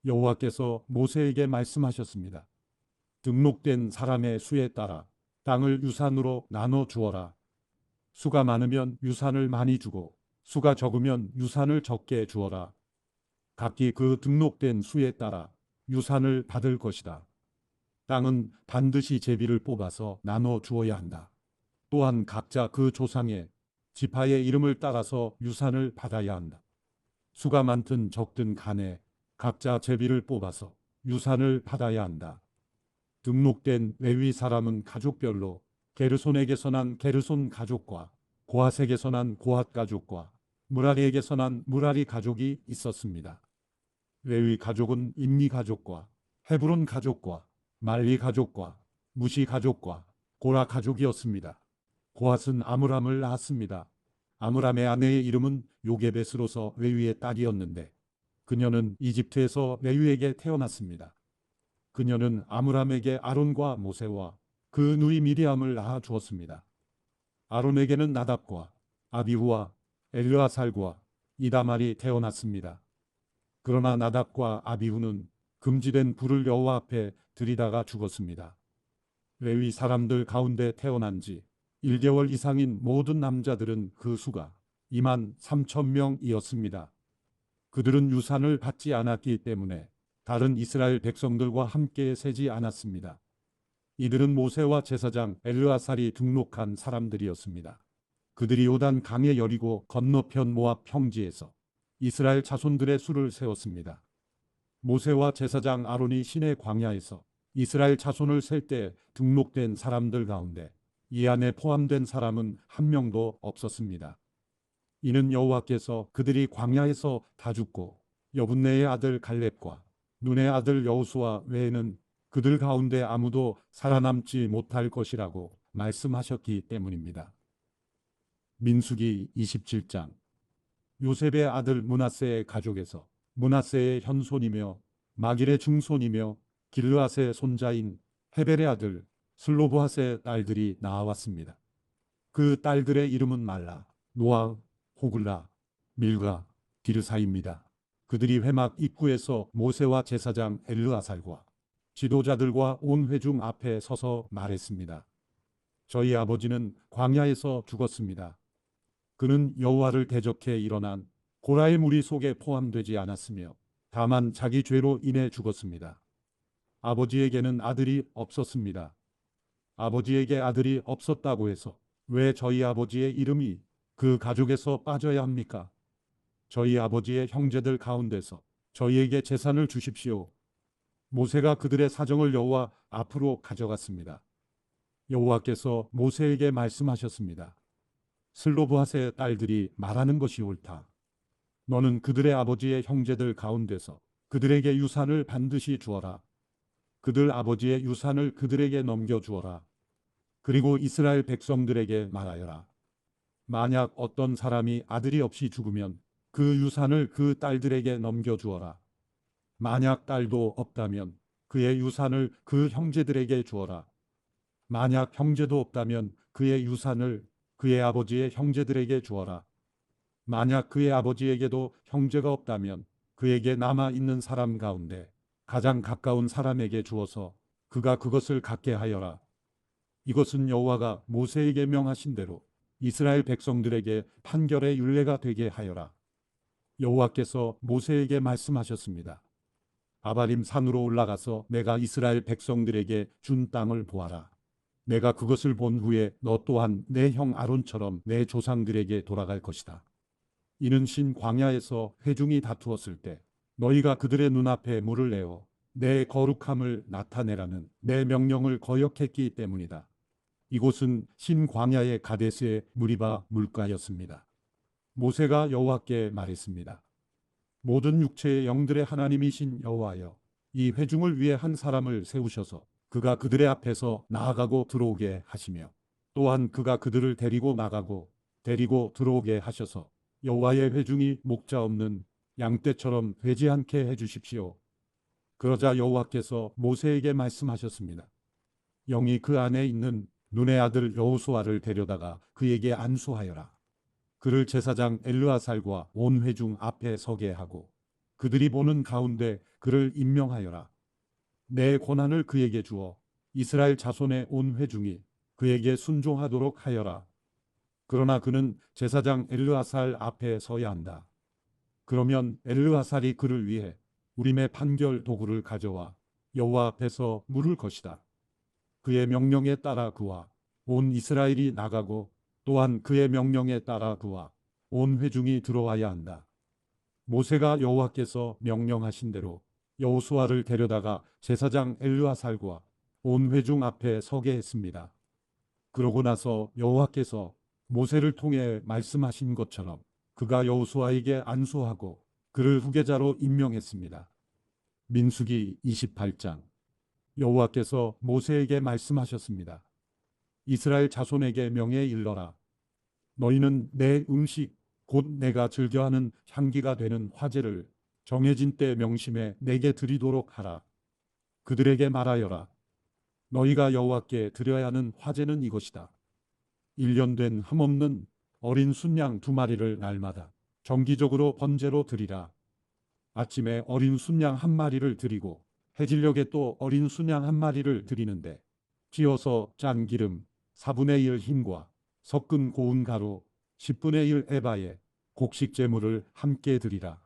여호와께서 모세에게 말씀하셨습니다. 등록된 사람의 수에 따라 땅을 유산으로 나눠 주어라. 수가 많으면 유산을 많이 주고 수가 적으면 유산을 적게 주어라. 각기 그 등록된 수에 따라 유산을 받을 것이다. 땅은 반드시 제비를 뽑아서 나눠 주어야 한다. 또한 각자 그 조상의 지파의 이름을 따라서 유산을 받아야 한다. 수가 많든 적든 간에 각자 제비를 뽑아서 유산을 받아야 한다. 등록된 레위 사람은 가족별로 게르손에게서 난 게르손 가족과 고핫에게서 난 고핫 가족과 무라리에게서 난 무라리 가족이 있었습니다. 레위 가족은 임리 가족과 헤브론 가족과 말리 가족과 무시 가족과 고라 가족이었습니다. 고핫은 아므람을 낳았습니다. 아므람의 아내의 이름은 요게벳으로서 레위의 딸이었는데 그녀는 이집트에서 레위에게 태어났습니다. 그녀는 아므람에게 아론과 모세와 그 누이 미리암을 낳아 주었습니다. 아론에게는 나답과 아비후와 엘르아살과 이다말이 태어났습니다. 그러나 나답과 아비후는 금지된 불을 여호와 앞에 들이다가 죽었습니다. 레위 사람들 가운데 태어난 지 1개월 이상인 모든 남자들은 그 수가 2만 3천 명이었습니다. 그들은 유산을 받지 않았기 때문에 다른 이스라엘 백성들과 함께 세지 않았습니다. 이들은 모세와 제사장 엘르아살이 등록한 사람들이었습니다. 그들이 요단 강의 여리고 건너편 모압 평지에서 이스라엘 자손들의 수를 세웠습니다. 모세와 제사장 아론이 시내 광야에서 이스라엘 자손을 셀 때 등록된 사람들 가운데 이 안에 포함된 사람은 한 명도 없었습니다. 이는 여호와께서 그들이 광야에서 다 죽고 여분네의 아들 갈렙과 눈의 아들 여호수아 외에는 그들 가운데 아무도 살아남지 못할 것이라고 말씀하셨기 때문입니다. 민수기 27장. 요셉의 아들 므낫세의 가족에서 므낫세의 현손이며 마길의 중손이며 길르앗의 손자인 헤벨의 아들 슬로브핫의 딸들이 나왔습니다. 그 딸들의 이름은 말라, 노아, 호글라, 밀가, 디르사입니다. 그들이 회막 입구에서 모세와 제사장 엘르아살과 지도자들과 온 회중 앞에 서서 말했습니다. 저희 아버지는 광야에서 죽었습니다. 그는 여호와를 대적해 일어난 고라의 무리 속에 포함되지 않았으며 다만 자기 죄로 인해 죽었습니다. 아버지에게는 아들이 없었습니다. 아버지에게 아들이 없었다고 해서 왜 저희 아버지의 이름이 그 가족에서 빠져야 합니까? 저희 아버지의 형제들 가운데서 저희에게 재산을 주십시오. 모세가 그들의 사정을 여호와 앞으로 가져갔습니다. 여호와께서 모세에게 말씀하셨습니다. 슬로브핫의 딸들이 말하는 것이 옳다. 너는 그들의 아버지의 형제들 가운데서 그들에게 유산을 반드시 주어라. 그들 아버지의 유산을 그들에게 넘겨주어라. 그리고 이스라엘 백성들에게 말하여라. 만약 어떤 사람이 아들이 없이 죽으면 그 유산을 그 딸들에게 넘겨주어라. 만약 딸도 없다면 그의 유산을 그 형제들에게 주어라. 만약 형제도 없다면 그의 유산을 그의 아버지의 형제들에게 주어라. 만약 그의 아버지에게도 형제가 없다면 그에게 남아 있는 사람 가운데 가장 가까운 사람에게 주어서 그가 그것을 갖게 하여라. 이것은 여호와가 모세에게 명하신 대로 이스라엘 백성들에게 판결의 율례가 되게 하여라. 여호와께서 모세에게 말씀하셨습니다. 아바림 산으로 올라가서 내가 이스라엘 백성들에게 준 땅을 보아라. 내가 그것을 본 후에 너 또한 내 형 아론처럼 내 조상들에게 돌아갈 것이다. 이는 신 광야에서 회중이 다투었을 때 너희가 그들의 눈앞에 물을 내어 내 거룩함을 나타내라는 내 명령을 거역했기 때문이다. 이곳은 신 광야의 가데스의 무리바 물가였습니다. 모세가 여호와께 말했습니다. 모든 육체의 영들의 하나님이신 여호와여, 이 회중을 위해 한 사람을 세우셔서 그가 그들의 앞에서 나아가고 들어오게 하시며 또한 그가 그들을 데리고 나가고 데리고 들어오게 하셔서 여호와의 회중이 목자 없는 양떼처럼 되지 않게 해주십시오. 그러자 여호와께서 모세에게 말씀하셨습니다. 영이 그 안에 있는 눈의 아들 여호수아를 데려다가 그에게 안수하여라. 그를 제사장 엘르아살과 온 회중 앞에 서게 하고 그들이 보는 가운데 그를 임명하여라. 내 권한을 그에게 주어 이스라엘 자손의 온 회중이 그에게 순종하도록 하여라. 그러나 그는 제사장 엘르아살 앞에 서야 한다. 그러면 엘르아살이 그를 위해 우림의 판결 도구를 가져와 여호와 앞에서 물을 것이다. 그의 명령에 따라 그와 온 이스라엘이 나가고 또한 그의 명령에 따라 그와 온 회중이 들어와야 한다. 모세가 여호와께서 명령하신 대로 여호수아를 데려다가 제사장 엘르아살과 온 회중 앞에 서게 했습니다. 그러고 나서 여호와께서 모세를 통해 말씀하신 것처럼 그가 여호수아에게 안수하고 그를 후계자로 임명했습니다. 민수기 28장. 여호와께서 모세에게 말씀하셨습니다. 이스라엘 자손에게 명예 일러라. 너희는 내 음식 곧 내가 즐겨하는 향기가 되는 화제를 정해진 때 명심해 내게 드리도록 하라. 그들에게 말하여라. 너희가 여호와께 드려야 하는 화제는 이것이다. 1년 된 흠없는 어린 순양 2마리를 날마다 정기적으로 번제로 드리라. 아침에 어린 순양 1마리를 드리고 해질녘에 또 어린 순양 1마리를 드리는데 찌어서 짠 기름 4분의 1 흰과 섞은 고운 가루 10분의 1 에바에 곡식 제물을 함께 드리라.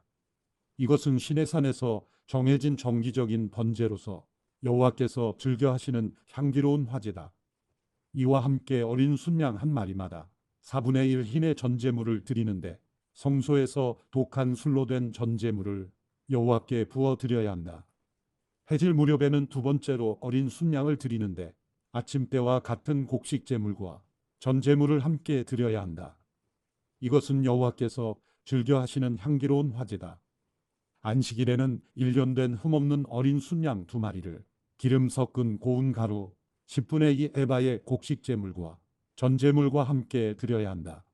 이것은 시내산에서 정해진 정기적인 번제로서 여호와께서 즐겨 하시는 향기로운 화제다. 이와 함께 어린 순양 1마리마다 4분의 1 흰의 전제물을 드리는데 성소에서 독한 술로 된 전제물을 여호와께 부어 드려야 한다. 해질 무렵에는 두 번째로 어린 순양을 드리는데 아침 때와 같은 곡식 제물과 전제물을 함께 드려야 한다. 이것은 여호와께서 즐겨 하시는 향기로운 화제다. 안식일에는 1년 된 흠없는 어린 순양 2마리를 기름 섞은 고운 가루 10분의 2 에바의 곡식 제물과 전제물과 함께 드려야 한다.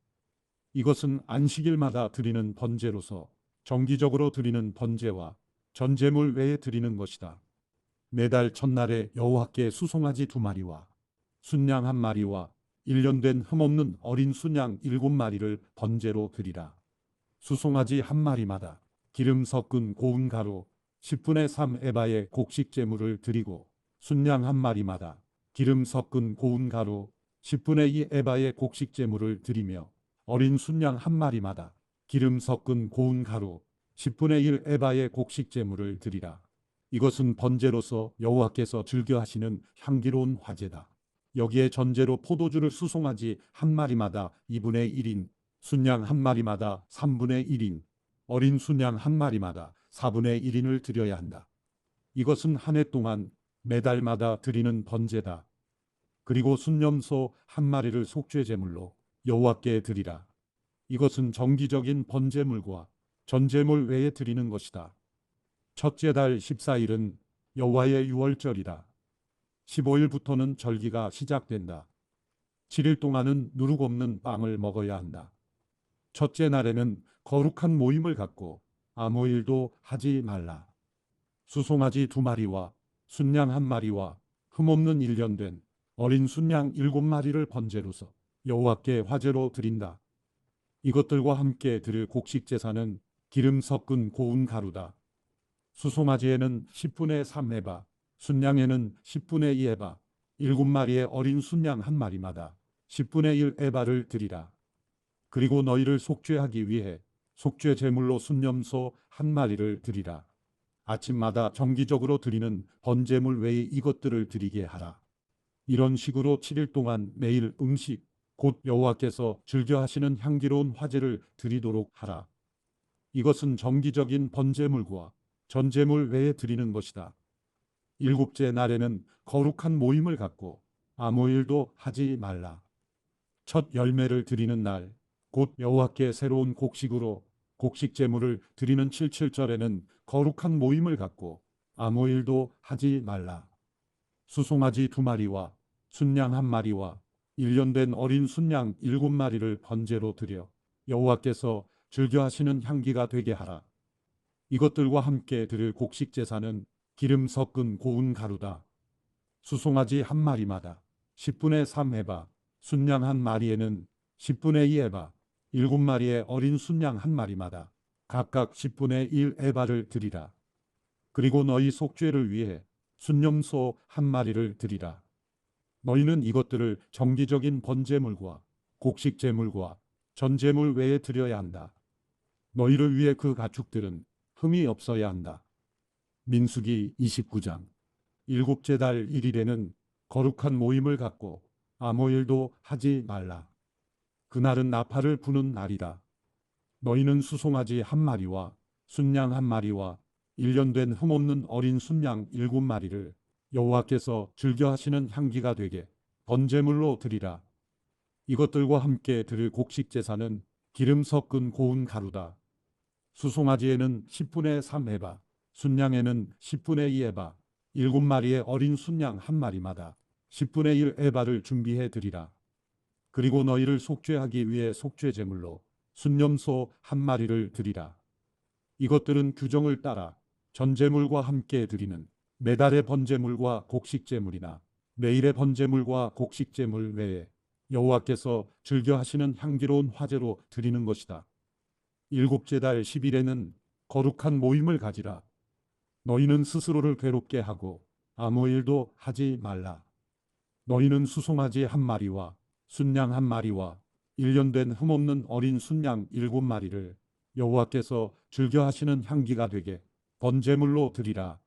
이것은 안식일마다 드리는 번제로서 정기적으로 드리는 번제와 전제물 외에 드리는 것이다. 매달 첫날에 여호와께 수송아지 2마리와 순양 1마리와 1년 된 흠없는 어린 순양 7마리를 번제로 드리라. 수송아지 1마리마다 기름 섞은 고운 가루 10분의 3 에바의 곡식 제물을 드리고 순양 1마리마다 기름 섞은 고운 가루 10분의 2 에바의 곡식 제물을 드리며 어린 순양 1마리마다 기름 섞은 고운 가루 10분의 1 에바의 곡식 제물을 드리라. 이것은 번제로서 여호와께서 즐겨 하시는 향기로운 화제다. 여기에 전제로 포도주를 수송아지 한 마리마다 2분의 1인, 순양 한 마리마다 3분의 1인, 어린 순양 한 마리마다 4분의 1인을 드려야 한다. 이것은 한 해 동안 매달마다 드리는 번제다. 그리고 순념소 한 마리를 속죄 제물로 여호와께 드리라. 이것은 정기적인 번제물과 전제물 외에 드리는 것이다. 첫째 달 14일은 여호와의 유월절이다. 15일부터는 절기가 시작된다. 7일 동안은 누룩 없는 빵을 먹어야 한다. 첫째 날에는 거룩한 모임을 갖고 아무 일도 하지 말라. 수송아지 2마리와 순양 1마리와 흠없는 1년 된 어린 순양 7마리를 번제로서 여호와께 화제로 드린다. 이것들과 함께 드릴 곡식 제사는 기름 섞은 고운 가루다. 수송아지에는 10분의 3에바, 순양에는 10분의 2에바, 7마리의 어린 순양 1마리마다 10분의 1에바를 드리라. 그리고 너희를 속죄하기 위해 속죄 제물로 순념소 1마리를 드리라. 아침마다 정기적으로 드리는 번제물 외에 이것들을 드리게 하라. 이런 식으로 7일 동안 매일 음식, 곧 여호와께서 즐겨 하시는 향기로운 화제를 드리도록 하라. 이것은 정기적인 번제물과 전제물 외에 드리는 것이다. 7째 날에는 거룩한 모임을 갖고 아무 일도 하지 말라. 첫 열매를 드리는 날, 곧 여호와께 새로운 곡식으로 곡식 제물을 드리는 77절에는 거룩한 모임을 갖고 아무 일도 하지 말라. 수송아지 2마리와 순양 1마리와 1년 된 어린 순양 7마리를 번제로 드려 여호와께서 즐겨 하시는 향기가 되게 하라. 이것들과 함께 드릴 곡식 제사는 기름 섞은 고운 가루다. 수송아지 1마리마다 10분의 3에바, 순양 1마리에는 10분의 2에바, 7마리의 어린 순양 1마리마다 각각 10분의 1에바를 드리라. 그리고 너희 속죄를 위해 순념소 1마리를 드리라. 너희는 이것들을 정기적인 번제물과 곡식 제물과 전제물 외에 드려야 한다. 너희를 위해 그 가축들은 흠이 없어야 한다. 민수기 29장. 7째 달 1일에는 거룩한 모임을 갖고 아무 일도 하지 말라. 그날은 나팔을 부는 날이다. 너희는 수송아지 1마리와 순양 1마리와 1년 된 흠없는 어린 순양 7마리를 여호와께서 즐겨 하시는 향기가 되게 번제물로 드리라. 이것들과 함께 드릴 곡식 제사는 기름 섞은 고운 가루다. 수송아지에는 10분의 3에바, 순양에는 10분의 2에바, 7마리의 어린 순양 1마리마다 10분의 1에바를 준비해 드리라. 그리고 너희를 속죄하기 위해 속죄 제물로 순념소 1마리를 드리라. 이것들은 규정을 따라 전제물과 함께 드리는 매달의 번제물과 곡식 제물이나 매일의 번제물과 곡식 제물 외에 여호와께서 즐겨 하시는 향기로운 화제로 드리는 것이다. 7째 달 10일에는 거룩한 모임을 가지라. 너희는 스스로를 괴롭게 하고 아무 일도 하지 말라. 너희는 수송아지 1마리와 순양 1마리와 1년 된 흠없는 어린 순양 7마리를 여호와께서 즐겨 하시는 향기가 되게 번제물로 드리라.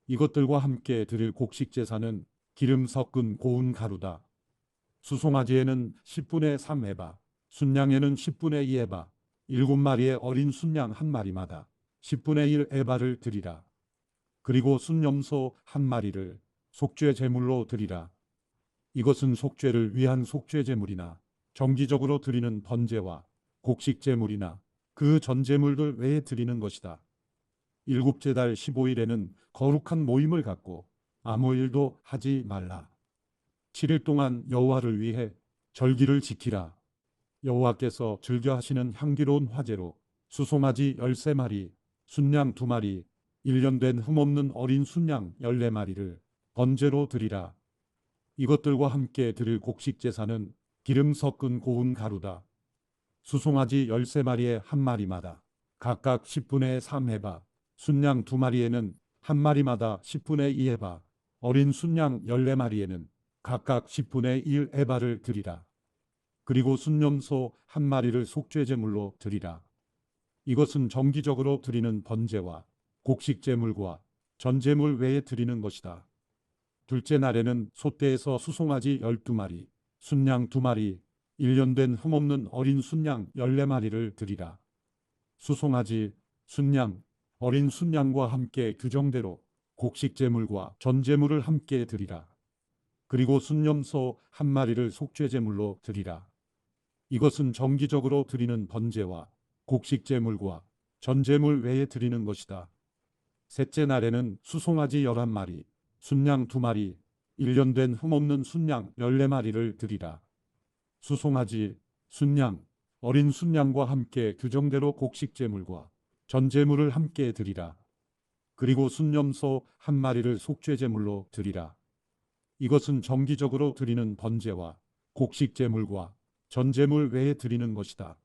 이것들과 함께 드릴 곡식 제사는 기름 섞은 고운 가루다. 수송아지에는 10분의 3에바, 순양에는 10분의 2에바, 7마리의 어린 순양 1마리마다 10분의 1에바를 드리라. 그리고 순념소 1마리를 속죄 제물로 드리라. 이것은 속죄를 위한 속죄 제물이나 정기적으로 드리는 번제와 곡식 제물이나 그 전제물들 외에 드리는 것이다. 7째 달 15일에는 거룩한 모임을 갖고 아무 일도 하지 말라. 7일 동안 여호와를 위해 절기를 지키라. 여호와께서 즐겨 하시는 향기로운 화제로 수송아지 13마리, 순양 2마리, 1년 된 흠없는 어린 순양 14마리를 번제로 드리라. 이것들과 함께 드릴 곡식 제사는 기름 섞은 고운 가루다. 수송아지 13마리에 1마리마다 각각 10분의 3에바, 순양 2마리에는 1마리마다 10분의 2에바, 어린 순양 14마리에는 각각 10분의 1에바를 드리라. 그리고 순념소 1마리를 속죄제물로 드리라. 이것은 정기적으로 드리는 번제와 곡식 제물과 전제물 외에 드리는 것이다. 둘째 날에는 소떼에서 수송아지 12마리, 순양 2마리, 1년 된 흠없는 어린 순양 14마리를 드리라. 수송아지, 순양, 어린 순양과 함께 규정대로 곡식 제물과 전제물을 함께 드리라. 그리고 순염소 1마리를 속죄 제물로 드리라. 이것은 정기적으로 드리는 번제와 곡식 제물과 전제물 외에 드리는 것이다. 셋째 날에는 수송아지 11마리, 순양 2마리, 1년 된 흠없는 순양 14마리를 드리라. 수송아지, 순양, 어린 순양과 함께 규정대로 곡식 제물과 전제물을 함께 드리라. 그리고 순염소 1마리를 속죄 제물로 드리라. 이것은 정기적으로 드리는 번제와 곡식 제물과 전제물 외에 드리는 것이다.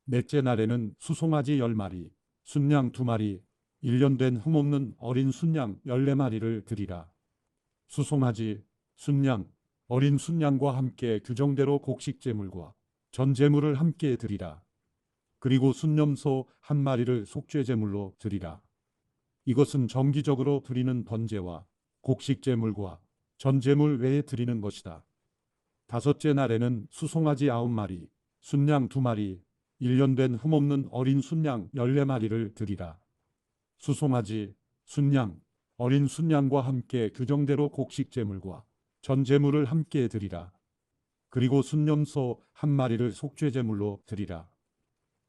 넷째 날에는 수송아지 10마리, 순양 2마리, 1년 된 흠없는 어린 순양 14마리를 드리라. 수송아지, 순양, 어린 순양과 함께 규정대로 곡식 제물과 전제물을 함께 드리라. 그리고 순염소 1마리를 속죄 제물로 드리라. 이것은 정기적으로 드리는 번제와 곡식 제물과 전제물 외에 드리는 것이다. 다섯째 날에는 수송아지 9마리, 순양 2마리, 1년 된 흠없는 어린 순양 14마리를 드리라. 수송아지, 순양, 어린 순양과 함께 규정대로 곡식 제물과 전제물을 함께 드리라. 그리고 순염소 1마리를 속죄 제물로 드리라.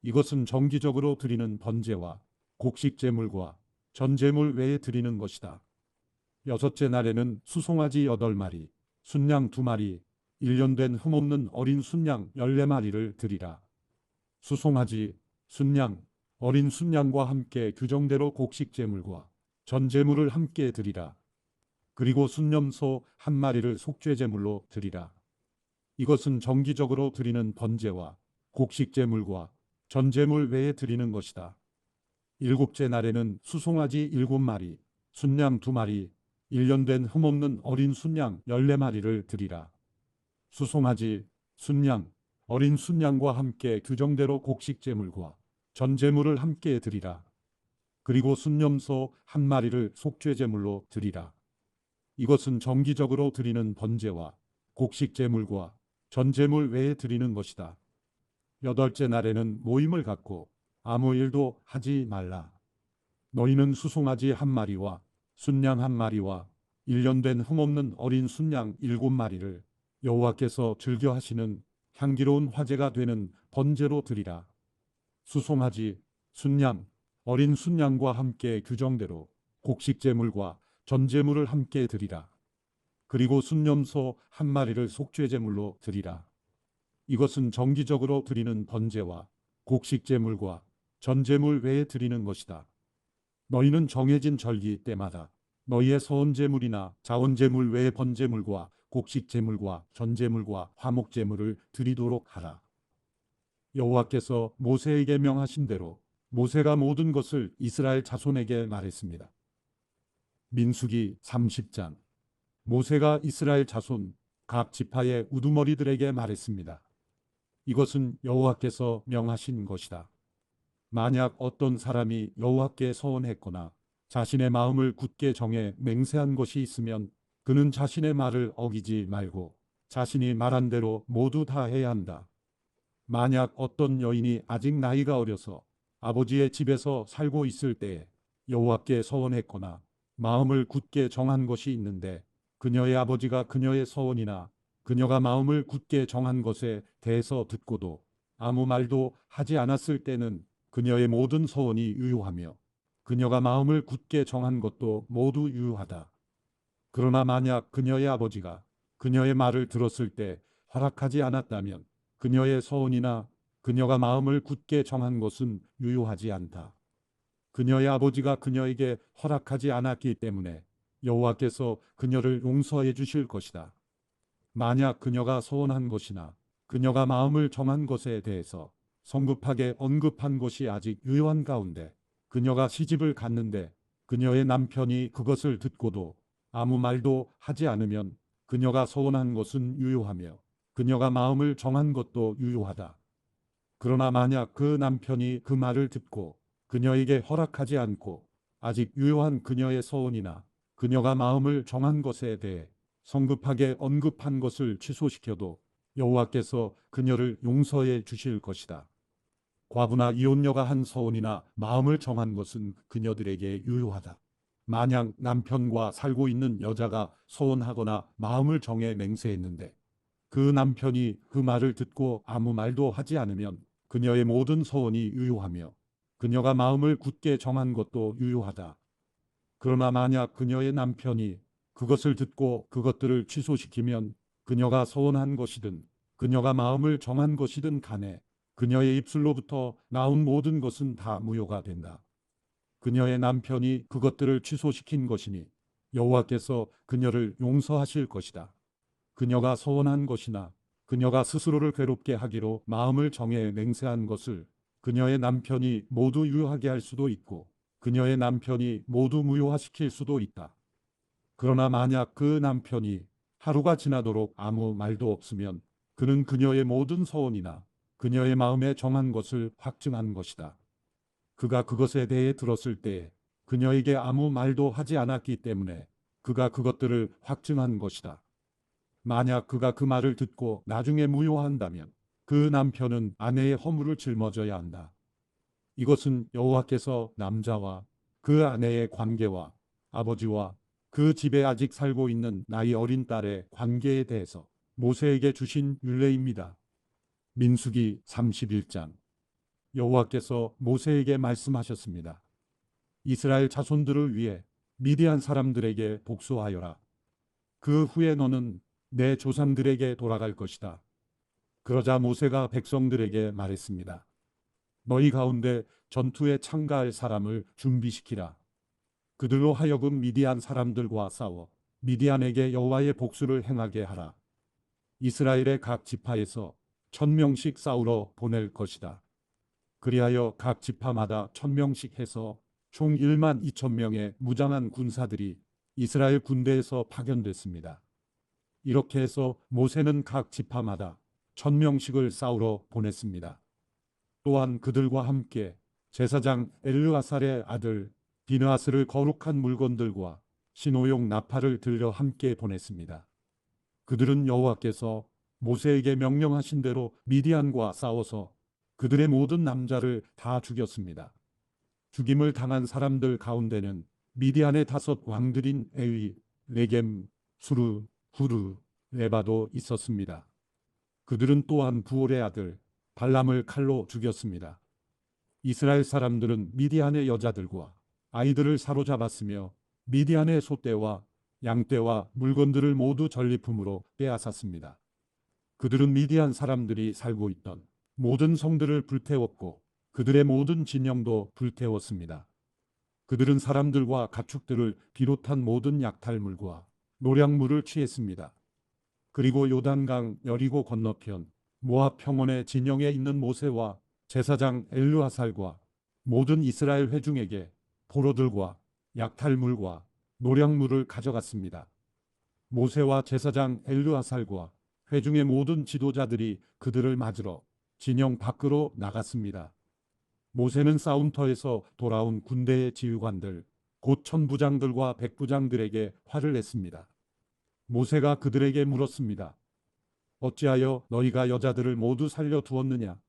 이것은 정기적으로 드리는 번제와 곡식 제물과 전제물 외에 드리는 것이다. 여섯째 날에는 수송아지 8마리, 순양 2마리, 1년 된 흠없는 어린 순양 14마리를 드리라. 수송아지, 순양, 어린 순양과 함께 규정대로 곡식 제물과 전제물을 함께 드리라. 그리고 순염소 1마리를 속죄 제물로 드리라. 이것은 정기적으로 드리는 번제와 곡식 제물과 전제물 외에 드리는 것이다. 일곱째 날에는 수송아지 7마리, 순양 2마리, 1년 된 흠없는 어린 순양 14마리를 드리라. 수송아지, 순양, 어린 순양과 함께 규정대로 곡식 제물과 전제물을 함께 드리라. 그리고 순염소 1마리를 속죄 제물로 드리라. 이것은 정기적으로 드리는 번제와 곡식 제물과 전제물 외에 드리는 것이다. 여덟째 날에는 모임을 갖고 아무 일도 하지 말라. 너희는 수송아지 1마리와 순양 1마리와 1년 된 흠없는 어린 순양 7마리를 여호와께서 즐겨 하시는 향기로운 화제가 되는 번제로 드리라. 수송아지, 순양, 어린 순양과 함께 규정대로 곡식 제물과 전제물을 함께 드리라. 그리고 순염소 1마리를 속죄 제물로 드리라. 이것은 정기적으로 드리는 번제와 곡식 제물과 전제물 외에 드리는 것이다. 너희는 정해진 절기 때마다 너희의 서원 제물이나 자원 제물 외의 번제물과 곡식 제물과 전제물과 화목 제물을 드리도록 하라. 여호와께서 모세에게 명하신 대로 모세가 모든 것을 이스라엘 자손에게 말했습니다. 민수기 30장. 모세가 이스라엘 자손 각 지파의 우두머리들에게 말했습니다. 이것은 여호와께서 명하신 것이다. 만약 어떤 사람이 여호와께 서원했거나 자신의 마음을 굳게 정해 맹세한 것이 있으면 그는 자신의 말을 어기지 말고 자신이 말한 대로 모두 다 해야 한다. 만약 어떤 여인이 아직 나이가 어려서 아버지의 집에서 살고 있을 때에 여호와께 서원했거나 마음을 굳게 정한 것이 있는데 그녀의 아버지가 그녀의 서원이나 그녀가 마음을 굳게 정한 것에 대해서 듣고도 아무 말도 하지 않았을 때는 그녀의 모든 서원이 유효하며 그녀가 마음을 굳게 정한 것도 모두 유효하다. 그러나 만약 그녀의 아버지가 그녀의 말을 들었을 때 허락하지 않았다면 그녀의 서원이나 그녀가 마음을 굳게 정한 것은 유효하지 않다. 그녀의 아버지가 그녀에게 허락하지 않았기 때문에 여호와께서 그녀를 용서해 주실 것이다. 만약 그녀가 서원한 것이나 그녀가 마음을 정한 것에 대해서 성급하게 언급한 것이 아직 유효한 가운데 그녀가 시집을 갔는데 그녀의 남편이 그것을 듣고도 아무 말도 하지 않으면 그녀가 서원한 것은 유효하며 그녀가 마음을 정한 것도 유효하다. 그러나 만약 그 남편이 그 말을 듣고 그녀에게 허락하지 않고 아직 유효한 그녀의 서원이나 그녀가 마음을 정한 것에 대해 성급하게 언급한 것을 취소시켜도 여호와께서 그녀를 용서해 주실 것이다. 과부나 이혼녀가 한 서원이나 마음을 정한 것은 그녀들에게 유효하다. 만약 남편과 살고 있는 여자가 서원하거나 마음을 정해 맹세했는데 그 남편이 그 말을 듣고 아무 말도 하지 않으면 그녀의 모든 서원이 유효하며 그녀가 마음을 굳게 정한 것도 유효하다. 그러나 만약 그녀의 남편이 그것을 듣고 그것들을 취소시키면 그녀가 서원한 것이든 그녀가 마음을 정한 것이든 간에 그녀의 입술로부터 나온 모든 것은 다 무효가 된다. 그녀의 남편이 그것들을 취소시킨 것이니 여호와께서 그녀를 용서하실 것이다. 그녀가 서원한 것이나 그녀가 스스로를 괴롭게 하기로 마음을 정해 맹세한 것을 그녀의 남편이 모두 유효하게 할 수도 있고 그녀의 남편이 모두 무효화시킬 수도 있다. 그러나 만약 그 남편이 하루가 지나도록 아무 말도 없으면 그는 그녀의 모든 서원이나 그녀의 마음에 정한 것을 확증한 것이다. 그가 그것에 대해 들었을 때 그녀에게 아무 말도 하지 않았기 때문에 그가 그것들을 확증한 것이다. 만약 그가 그 말을 듣고 나중에 무효한다면 그 남편은 아내의 허물을 짊어져야 한다. 이것은 여호와께서 남자와 그 아내의 관계와 아버지와 그 집에 아직 살고 있는 나이 어린 딸의 관계에 대해서 모세에게 주신 율례입니다. 민수기 31장. 여호와께서 모세에게 말씀하셨습니다. 이스라엘 자손들을 위해 미디안 사람들에게 복수하여라. 그 후에 너는 내 조상들에게 돌아갈 것이다. 그러자 모세가 백성들에게 말했습니다. 너희 가운데 전투에 참가할 사람을 준비시키라. 그들로 하여금 미디안 사람들과 싸워 미디안에게 여호와의 복수를 행하게 하라. 이스라엘의 각 지파에서 1000명씩 싸우러 보낼 것이다. 그리하여 각 지파마다 1000명씩 해서 총 1만 2천 명의 무장한 군사들이 이스라엘 군대에서 파견됐습니다. 이렇게 해서 모세는 각 지파마다 1000명씩을 싸우러 보냈습니다. 또한 그들과 함께 제사장 엘르아살의 아들 비느하스를 거룩한 물건들과 신호용 나팔을 들려 함께 보냈습니다. 그들은 여호와께서 모세에게 명령하신 대로 미디안과 싸워서 그들의 모든 남자를 다 죽였습니다. 죽임을 당한 사람들 가운데는 미디안의 5 왕들인 에위, 레겜, 수르, 후르, 레바도 있었습니다. 그들은 또한 부올의 아들 발람을 칼로 죽였습니다. 이스라엘 사람들은 미디안의 여자들과 아이들을 사로잡았으며 미디안의 소떼와 양떼와 물건들을 모두 전리품으로 빼앗았습니다. 그들은 미디안 사람들이 살고 있던 모든 성들을 불태웠고 그들의 모든 진영도 불태웠습니다. 그들은 사람들과 가축들을 비롯한 모든 약탈물과 노량물을 취했습니다. 그리고 요단강 여리고 건너편 모압 평원의 진영에 있는 모세와 제사장 엘르아살과 모든 이스라엘 회중에게 포로들과 약탈물과 노량물을 가져갔습니다. 모세와 제사장 엘르아살과 회중의 모든 지도자들이 그들을 맞으러 진영 밖으로 나갔습니다. 모세는 싸움터에서 돌아온 군대의 지휘관들, 곧 천부장들과 백부장들에게 화를 냈습니다. 모세가 그들에게 물었습니다. 어찌하여 너희가 여자들을 모두 살려 두었느냐?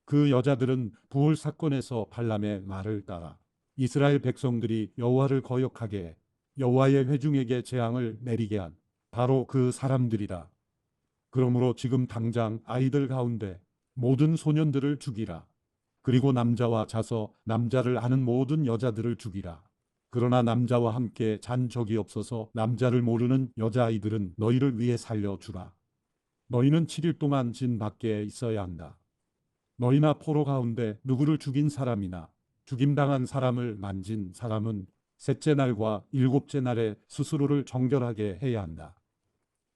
그 여자들은 부올 사건에서 발람의 말을 따라 이스라엘 백성들이 여호와를 거역하게 해 여호와의 회중에게 재앙을 내리게 한 바로 그 사람들이라. 그러므로 지금 당장 아이들 가운데 모든 소년들을 죽이라. 그리고 남자와 자서 남자를 아는 모든 여자들을 죽이라. 그러나 남자와 함께 잔 적이 없어서 남자를 모르는 여자아이들은 너희를 위해 살려주라. 너희는 7일 동안 진 밖에 있어야 한다. 너희나 포로 가운데 누구를 죽인 사람이나 죽임당한 사람을 만진 사람은 셋째 날과 일곱째 날에 스스로를 정결하게 해야 한다.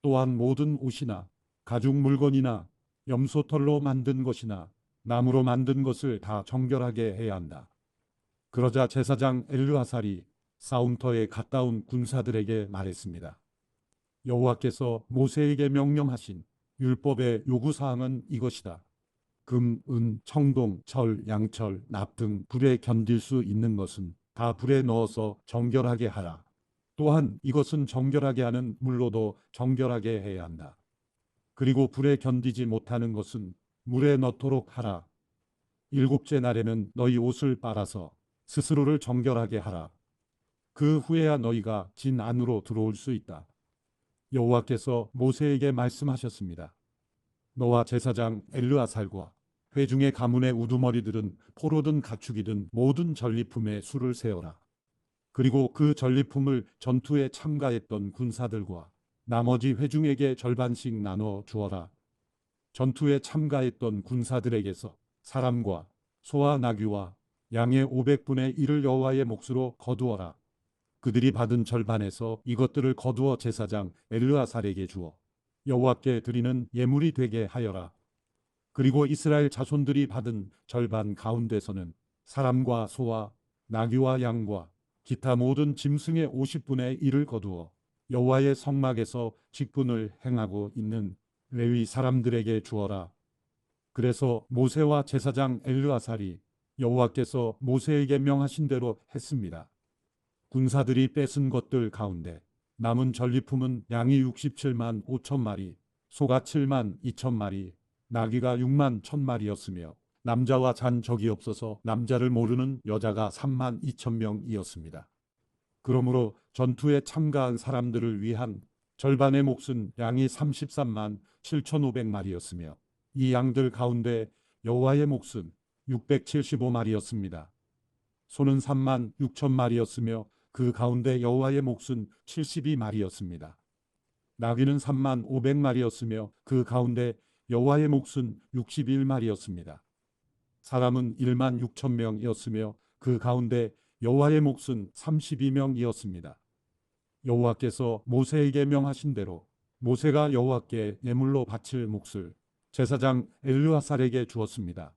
또한 모든 옷이나 가죽 물건이나 염소털로 만든 것이나 나무로 만든 것을 다 정결하게 해야 한다. 그러자 제사장 엘르아살이 싸움터에 갔다 온 군사들에게 말했습니다. 여호와께서 모세에게 명령하신 율법의 요구사항은 이것이다. 금, 은, 청동, 철, 양철, 납 등 불에 견딜 수 있는 것은 다 불에 넣어서 정결하게 하라. 또한 이것은 정결하게 하는 물로도 정결하게 해야 한다. 그리고 불에 견디지 못하는 것은 물에 넣도록 하라. 일곱째 날에는 너희 옷을 빨아서 스스로를 정결하게 하라. 그 후에야 너희가 진 안으로 들어올 수 있다. 여호와께서 모세에게 말씀하셨습니다. 너와 제사장 엘르아살과 회중의 가문의 우두머리들은 포로든 가축이든 모든 전리품에 수를 세어라. 그리고 그 전리품을 전투에 참가했던 군사들과 나머지 회중에게 절반씩 나눠 주어라. 전투에 참가했던 군사들에게서 사람과 소와 나귀와 양의 500분의 1을 여호와의 몫으로 거두어라. 그들이 받은 절반에서 이것들을 거두어 제사장 엘르아살에게 주어 여호와께 드리는 예물이 되게 하여라. 그리고 이스라엘 자손들이 받은 절반 가운데서는 사람과 소와 나귀와 양과 기타 모든 짐승의 50분의 1을 거두어 여호와의 성막에서 직분을 행하고 있는 레위 사람들에게 주어라. 그래서 모세와 제사장 엘르아살이 여호와께서 모세에게 명하신 대로 했습니다. 군사들이 뺏은 것들 가운데 남은 전리품은 양이 67만 5천 마리, 소가 7만 2천 마리, 나귀가 6만 1천 마리였으며 남자와 잔 적이 없어서 남자를 모르는 여자가 3만 2천 명이었습니다. 그러므로 전투에 참가한 사람들을 위한 절반의 몫은 양이 33만 7,500마리였으며 이 양들 가운데 여호와의 몫은 675마리였습니다. 소는 3만 6천 마리였으며 그 가운데 여호와의 몫은 72마리였습니다. 나귀는 3만 500마리였으며 그 가운데 여호와의 몫은 61마리였습니다. 사람은 1만 6천 명이었으며 그 가운데 여호와의 몫은 32명이었습니다. 여호와께서 모세에게 명하신 대로 모세가 여호와께 예물로 바칠 몫을 제사장 엘르아살에게 주었습니다.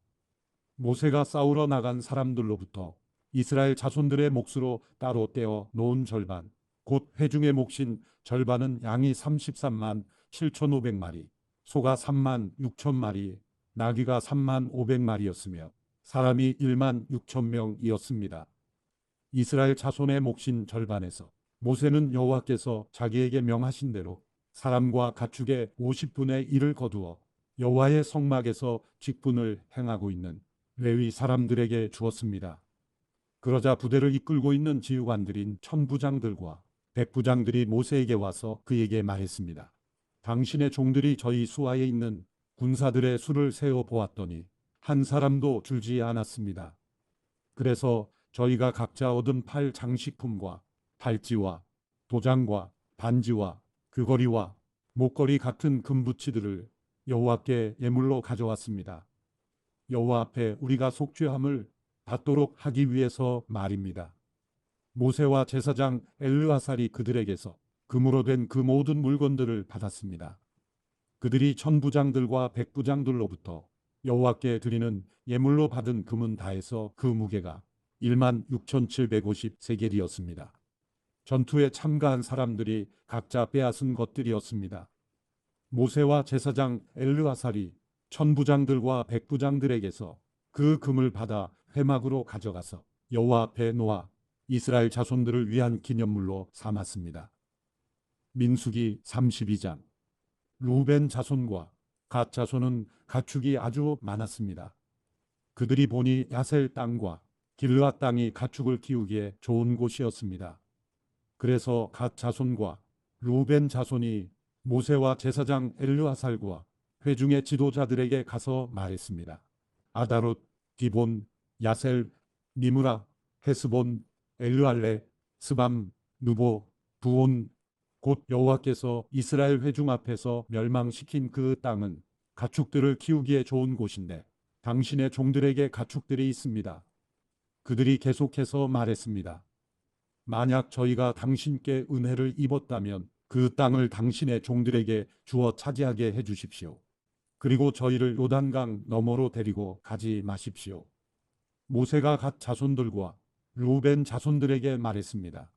모세가 싸우러 나간 사람들로부터 이스라엘 자손들의 몫으로 따로 떼어 놓은 절반, 곧 회중의 몫인 절반은 양이 33만 7,500마리, 소가 3만 6천 마리, 나귀가 3만 500마리였으며 사람이 1만 6천 명이었습니다. 이스라엘 자손의 몫인 절반에서 모세는 여호와께서 자기에게 명하신 대로 사람과 가축의 50분의 1을 거두어 여호와의 성막에서 직분을 행하고 있는 레위 사람들에게 주었습니다. 그러자 부대를 이끌고 있는 지휘관들인 천부장들과 백부장들이 모세에게 와서 그에게 말했습니다. 당신의 종들이 저희 수하에 있는 군사들의 수를 세어 보았더니 한 사람도 줄지 않았습니다. 그래서 저희가 각자 얻은 팔 장식품과 팔찌와 도장과 반지와 귀걸이와 목걸이 같은 금부치들을 여호와께 예물로 가져왔습니다. 여호와 앞에 우리가 속죄함을 받도록 하기 위해서 말입니다. 모세와 제사장 엘르아살이 그들에게서 금으로 된 그 모든 물건들을 받았습니다. 그들이 천부장들과 백부장들로부터 여호와께 드리는 예물로 받은 금은 다해서 그 무게가 1만 6,750세겔이었습니다. 전투에 참가한 사람들이 각자 빼앗은 것들이었습니다. 모세와 제사장 엘르아살이 천부장들과 백부장들에게서 그 금을 받아 회막으로 가져가서 여호와 앞에 놓아 이스라엘 자손들을 위한 기념물로 삼았습니다. 민수기 32장. 루벤 자손과 갓 자손은 가축이 아주 많았습니다. 그들이 보니 야셀 땅과 길르앗 땅이 가축을 키우기에 좋은 곳이었습니다. 그래서 갓 자손과 루벤 자손이 모세와 제사장 엘르아살과 회중의 지도자들에게 가서 말했습니다. 아다롯, 디본, 야셀, 니므라, 헤스본, 엘르알레, 스밤, 누보, 부온, 곧 여호와께서 이스라엘 회중 앞에서 멸망시킨 그 땅은 가축들을 키우기에 좋은 곳인데 당신의 종들에게 가축들이 있습니다. 그들이 계속해서 말했습니다. 만약 저희가 당신께 은혜를 입었다면 그 땅을 당신의 종들에게 주어 차지하게 해주십시오. 그리고 저희를 요단강 너머로 데리고 가지 마십시오. 모세가 갓 자손들과 루벤 자손들에게 말했습니다.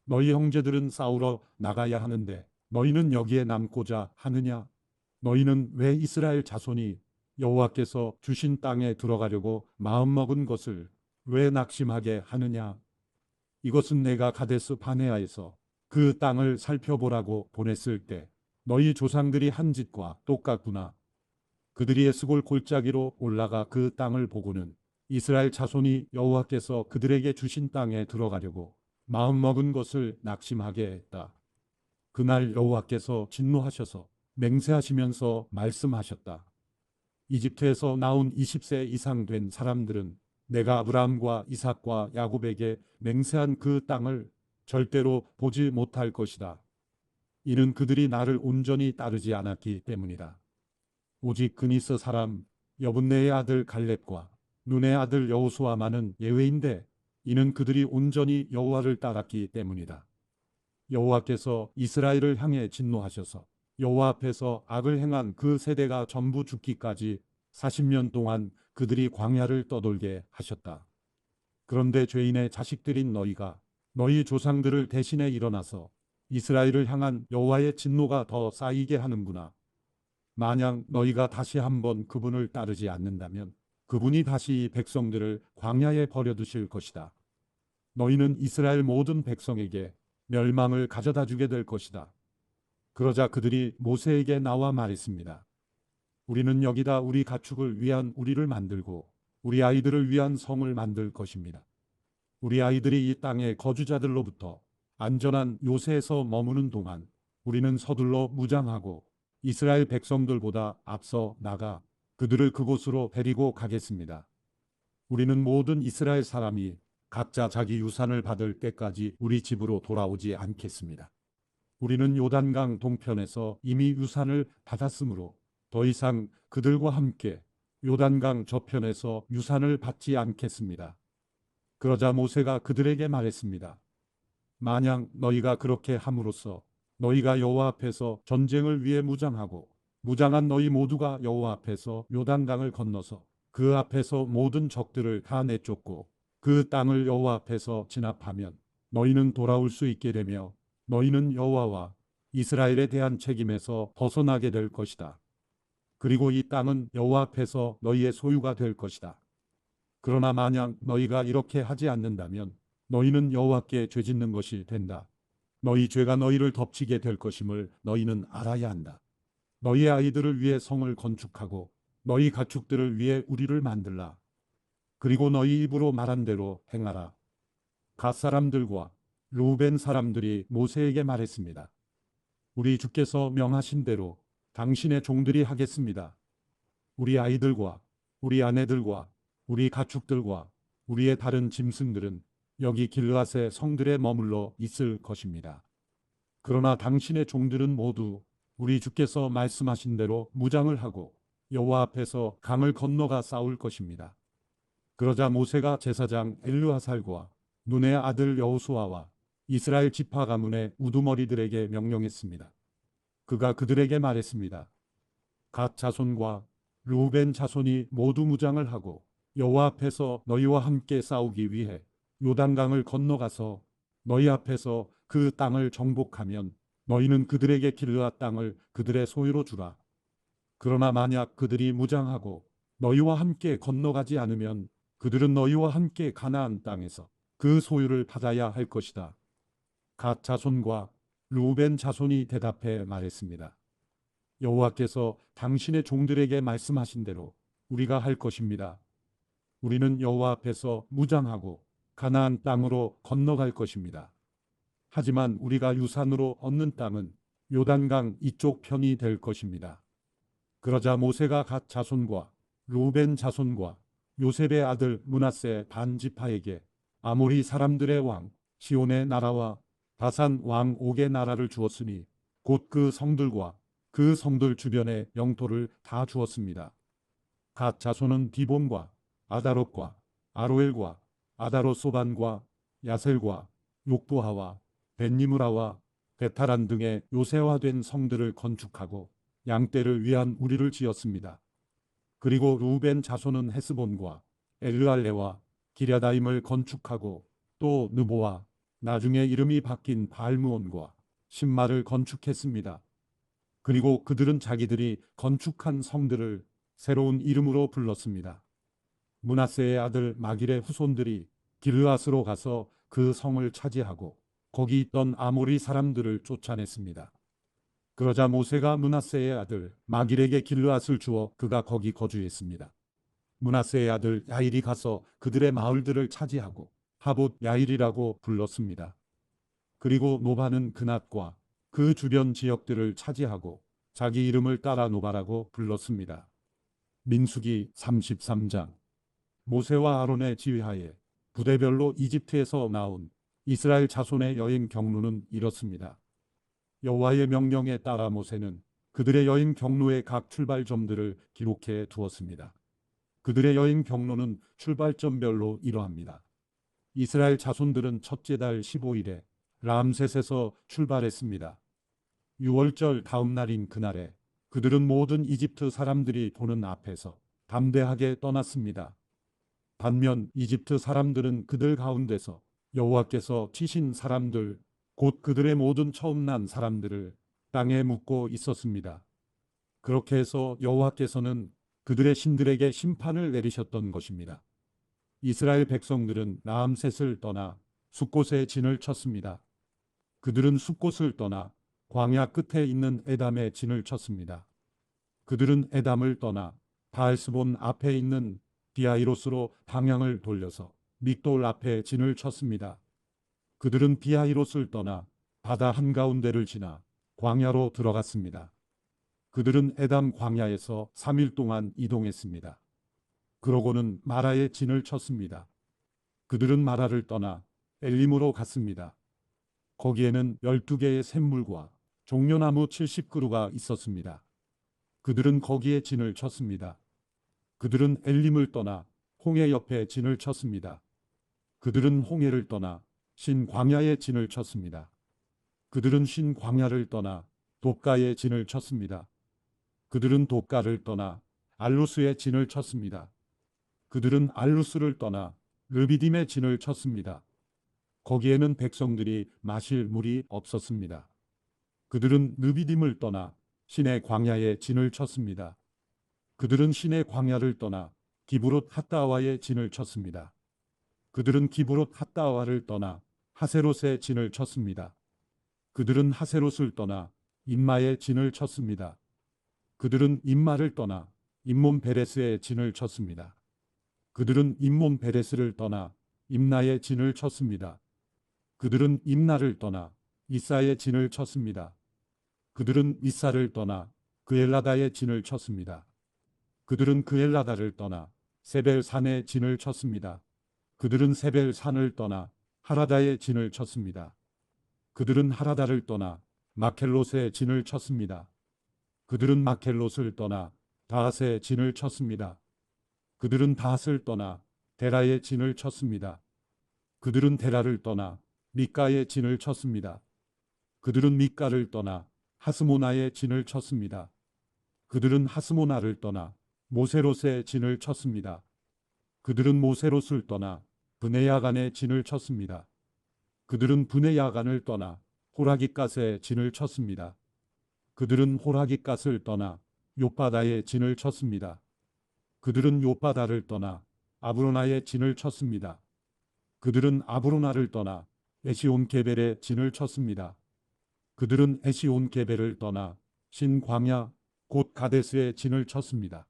너희 형제들은 싸우러 나가야 하는데 너희는 여기에 남고자 하느냐? 너희는 왜 이스라엘 자손이 여호와께서 주신 땅에 들어가려고 마음먹은 것을 왜 낙심하게 하느냐? 이것은 내가 가데스 바네아에서 그 땅을 살펴보라고 보냈을 때 너희 조상들이 한 짓과 똑같구나. 그들이 에스골 골짜기로 올라가 그 땅을 보고는 이스라엘 자손이 여호와께서 그들에게 주신 땅에 들어가려고 마음먹은 것을 낙심하게 했다. 그날 여호와께서 진노하셔서 맹세하시면서 말씀하셨다. 이집트에서 나온 20세 이상 된 사람들은 내가 아브라함과 이삭과 야곱에게 맹세한 그 땅을 절대로 보지 못할 것이다. 이는 그들이 나를 온전히 따르지 않았기 때문이다. 오직 그니스 사람 여분네의 아들 갈렙과 눈의 아들 여호수아만은 예외인데 이는 그들이 온전히 여호와를 따랐기 때문이다. 여호와께서 이스라엘을 향해 진노하셔서 여호와 앞에서 악을 행한 그 세대가 전부 죽기까지 40년 동안 그들이 광야를 떠돌게 하셨다. 그런데 죄인의 자식들인 너희가 너희 조상들을 대신해 일어나서 이스라엘을 향한 여호와의 진노가 더 쌓이게 하는구나. 만약 너희가 다시 한번 그분을 따르지 않는다면 그분이 다시 이 백성들을 광야에 버려두실 것이다. 너희는 이스라엘 모든 백성에게 멸망을 가져다 주게 될 것이다. 그러자 그들이 모세에게 나와 말했습니다. 우리는 여기다 우리 가축을 위한 우리를 만들고 우리 아이들을 위한 성을 만들 것입니다. 우리 아이들이 이 땅의 거주자들로부터 안전한 요새에서 머무는 동안 우리는 서둘러 무장하고 이스라엘 백성들보다 앞서 나가 그들을 그곳으로 데리고 가겠습니다. 우리는 모든 이스라엘 사람이 각자 자기 유산을 받을 때까지 우리 집으로 돌아오지 않겠습니다. 우리는 요단강 동편에서 이미 유산을 받았으므로 더 이상 그들과 함께 요단강 저편에서 유산을 받지 않겠습니다. 그러자 모세가 그들에게 말했습니다. 만약 너희가 그렇게 함으로써 너희가 여호와 앞에서 전쟁을 위해 무장하고 무장한 너희 모두가 여호와 앞에서 요단강을 건너서 그 앞에서 모든 적들을 다 내쫓고 그 땅을 여호와 앞에서 진압하면 너희는 돌아올 수 있게 되며 너희는 여호와와 이스라엘에 대한 책임에서 벗어나게 될 것이다. 그리고 이 땅은 여호와 앞에서 너희의 소유가 될 것이다. 그러나 만약 너희가 이렇게 하지 않는다면 너희는 여호와께 죄짓는 것이 된다. 너희 죄가 너희를 덮치게 될 것임을 너희는 알아야 한다. 너희의 아이들을 위해 성을 건축하고 너희 가축들을 위해 우리를 만들라. 그리고 너희 입으로 말한 대로 행하라. 갓 사람들과 루벤 사람들이 모세에게 말했습니다. 우리 주께서 명하신 대로 당신의 종들이 하겠습니다. 우리 아이들과 우리 아내들과 우리 가축들과 우리의 다른 짐승들은 여기 길르앗의 성들에 머물러 있을 것입니다. 그러나 당신의 종들은 모두 우리 주께서 말씀하신 대로 무장을 하고 여호와 앞에서 강을 건너가 싸울 것입니다. 그러자 모세가 제사장 엘르아살과 눈의 아들 여호수아와 이스라엘 지파 가문의 우두머리들에게 명령했습니다. 그가 그들에게 말했습니다. 갓 자손과 르우벤 자손이 모두 무장을 하고 여호와 앞에서 너희와 함께 싸우기 위해 요단강을 건너가서 너희 앞에서 그 땅을 정복하면 너희는 그들에게 길르앗 땅을 그들의 소유로 주라. 그러나 만약 그들이 무장하고 너희와 함께 건너가지 않으면 그들은 너희와 함께 가나안 땅에서 그 소유를 받아야 할 것이다. 갓 자손과 르우벤 자손이 대답해 말했습니다. 여호와께서 당신의 종들에게 말씀하신 대로 우리가 할 것입니다. 우리는 여호와 앞에서 무장하고 가나안 땅으로 건너갈 것입니다. 하지만 우리가 유산으로 얻는 땅은 요단강 이쪽 편이 될 것입니다. 그러자 모세가 갓 자손과 르우벤 자손과 요셉의 아들 므낫세 반 지파에게 아모리 사람들의 왕 시온의 나라와 바산 왕 옥의 나라를 주었으니 곧 그 성들과 그 성들 주변의 영토를 다 주었습니다. 갓 자손은 디본과 아다롯과 아로엘과 아다롯소반과 야셀과 욕부하와 벳니무라와 베타란 등의 요새화된 성들을 건축하고 양떼를 위한 우리를 지었습니다. 그리고 루벤 자손은 헤스본과 엘르알레와 기랴다임을 건축하고 또 느보와 나중에 이름이 바뀐 발무온과 신마를 건축했습니다. 그리고 그들은 자기들이 건축한 성들을 새로운 이름으로 불렀습니다. 므낫세의 아들 마길의 후손들이 길르앗으로 가서 그 성을 차지하고 거기 있던 아모리 사람들을 쫓아냈습니다. 그러자 모세가 므낫세의 아들 마길에게 길르앗을 주어 그가 거기 거주했습니다. 므낫세의 아들 야일이 가서 그들의 마을들을 차지하고 하봇 야일이라고 불렀습니다. 그리고 노바는 그낫과 그 주변 지역들을 차지하고 자기 이름을 따라 노바라고 불렀습니다. 민수기 33장. 모세와 아론의 지휘하에 부대별로 이집트에서 나온 이스라엘 자손의 여행 경로는 이렇습니다. 여호와의 명령에 따라 모세는 그들의 여행 경로의 각 출발점들을 기록해 두었습니다. 그들의 여행 경로는 출발점별로 이러합니다. 이스라엘 자손들은 첫째 달 15일에 람셋에서 출발했습니다. 6월절 다음 날인 그날에 그들은 모든 이집트 사람들이 보는 앞에서 담대하게 떠났습니다. 반면 이집트 사람들은 그들 가운데서 여호와께서 치신 사람들, 곧 그들의 모든 처음 난 사람들을 땅에 묻고 있었습니다. 그렇게 해서 여호와께서는 그들의 신들에게 심판을 내리셨던 것입니다. 이스라엘 백성들은 라암셋을 떠나 숫곳에 진을 쳤습니다. 그들은 숫곳을 떠나 광야 끝에 있는 에담에 진을 쳤습니다. 그들은 에담을 떠나 바알스본 앞에 있는 비아이로스로 방향을 돌려서 믹돌 앞에 진을 쳤습니다. 그들은 비아이롯을 떠나 바다 한가운데를 지나 광야로 들어갔습니다. 그들은 에담 광야에서 3일 동안 이동했습니다. 그러고는 마라에 진을 쳤습니다. 그들은 마라를 떠나 엘림으로 갔습니다. 거기에는 12개의 샘물과 종려나무 70그루가 있었습니다. 그들은 거기에 진을 쳤습니다. 그들은 엘림을 떠나 홍해 옆에 진을 쳤습니다. 그들은 홍해를 떠나 신광야에 진을 쳤습니다. 그들은 신광야를 떠나 돕가에 진을 쳤습니다. 그들은 돕가를 떠나 알루스에 진을 쳤습니다. 그들은 알루스를 떠나 르비딤에 진을 쳤습니다. 거기에는 백성들이 마실 물이 없었습니다. 그들은 르비딤을 떠나 신의 광야에 진을 쳤습니다. 그들은 신의 광야를 떠나 기브롯 핫다와에 진을 쳤습니다. 그들은 기브롯 핫다와를 떠나 하세롯에 진을 쳤습니다. 그들은 하세롯을 떠나 임마에 진을 쳤습니다. 그들은 임마를 떠나 임몬 베레스에 진을 쳤습니다. 그들은 임몬 베레스를 떠나 임나에 진을 쳤습니다. 그들은 임나를 떠나 이사에 진을 쳤습니다. 그들은 이사를 떠나 그엘라다에 진을 쳤습니다. 그들은 그엘라다를 떠나 세벨산에 진을 쳤습니다. 그들은 세벨산을 떠나 하라다에 진을 쳤습니다. 그들은 하라다를 떠나 마켈롯에 진을 쳤습니다. 그들은 마켈롯을 떠나 다핫에 진을 쳤습니다. 그들은 다핫을 떠나 데라에 진을 쳤습니다. 그들은 데라를 떠나 미가에 진을 쳤습니다. 그들은 미가를 떠나 하스모나에 진을 쳤습니다. 그들은 하스모나를 떠나 모세롯에 진을 쳤습니다. 그들은 모세롯을 떠나 브네야간에 진을 쳤습니다. 그들은 브네야간을 떠나 호라깃갓에 진을 쳤습니다. 그들은 호라깃갓을 떠나 욥바다에 진을 쳤습니다. 그들은 욥바다를 떠나 아브로나에 진을 쳤습니다. 그들은 아브로나를 떠나 에시온 게벨에 진을 쳤습니다. 그들은 에시온 게벨을 떠나 신광야 곧 가데스에 진을 쳤습니다.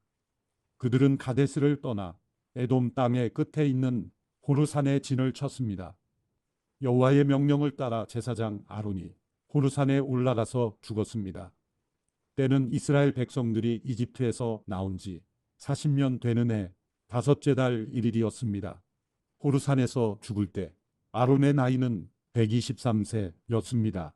그들은 가데스를 떠나 에돔 땅의 끝에 있는 호르산에 진을 쳤습니다. 여호와의 명령을 따라 제사장 아론이 호르산에 올라가서 죽었습니다. 때는 이스라엘 백성들이 이집트에서 나온 지 40년 되는 해 다섯째 달 1일이었습니다. 호르산에서 죽을 때 아론의 나이는 123세였습니다.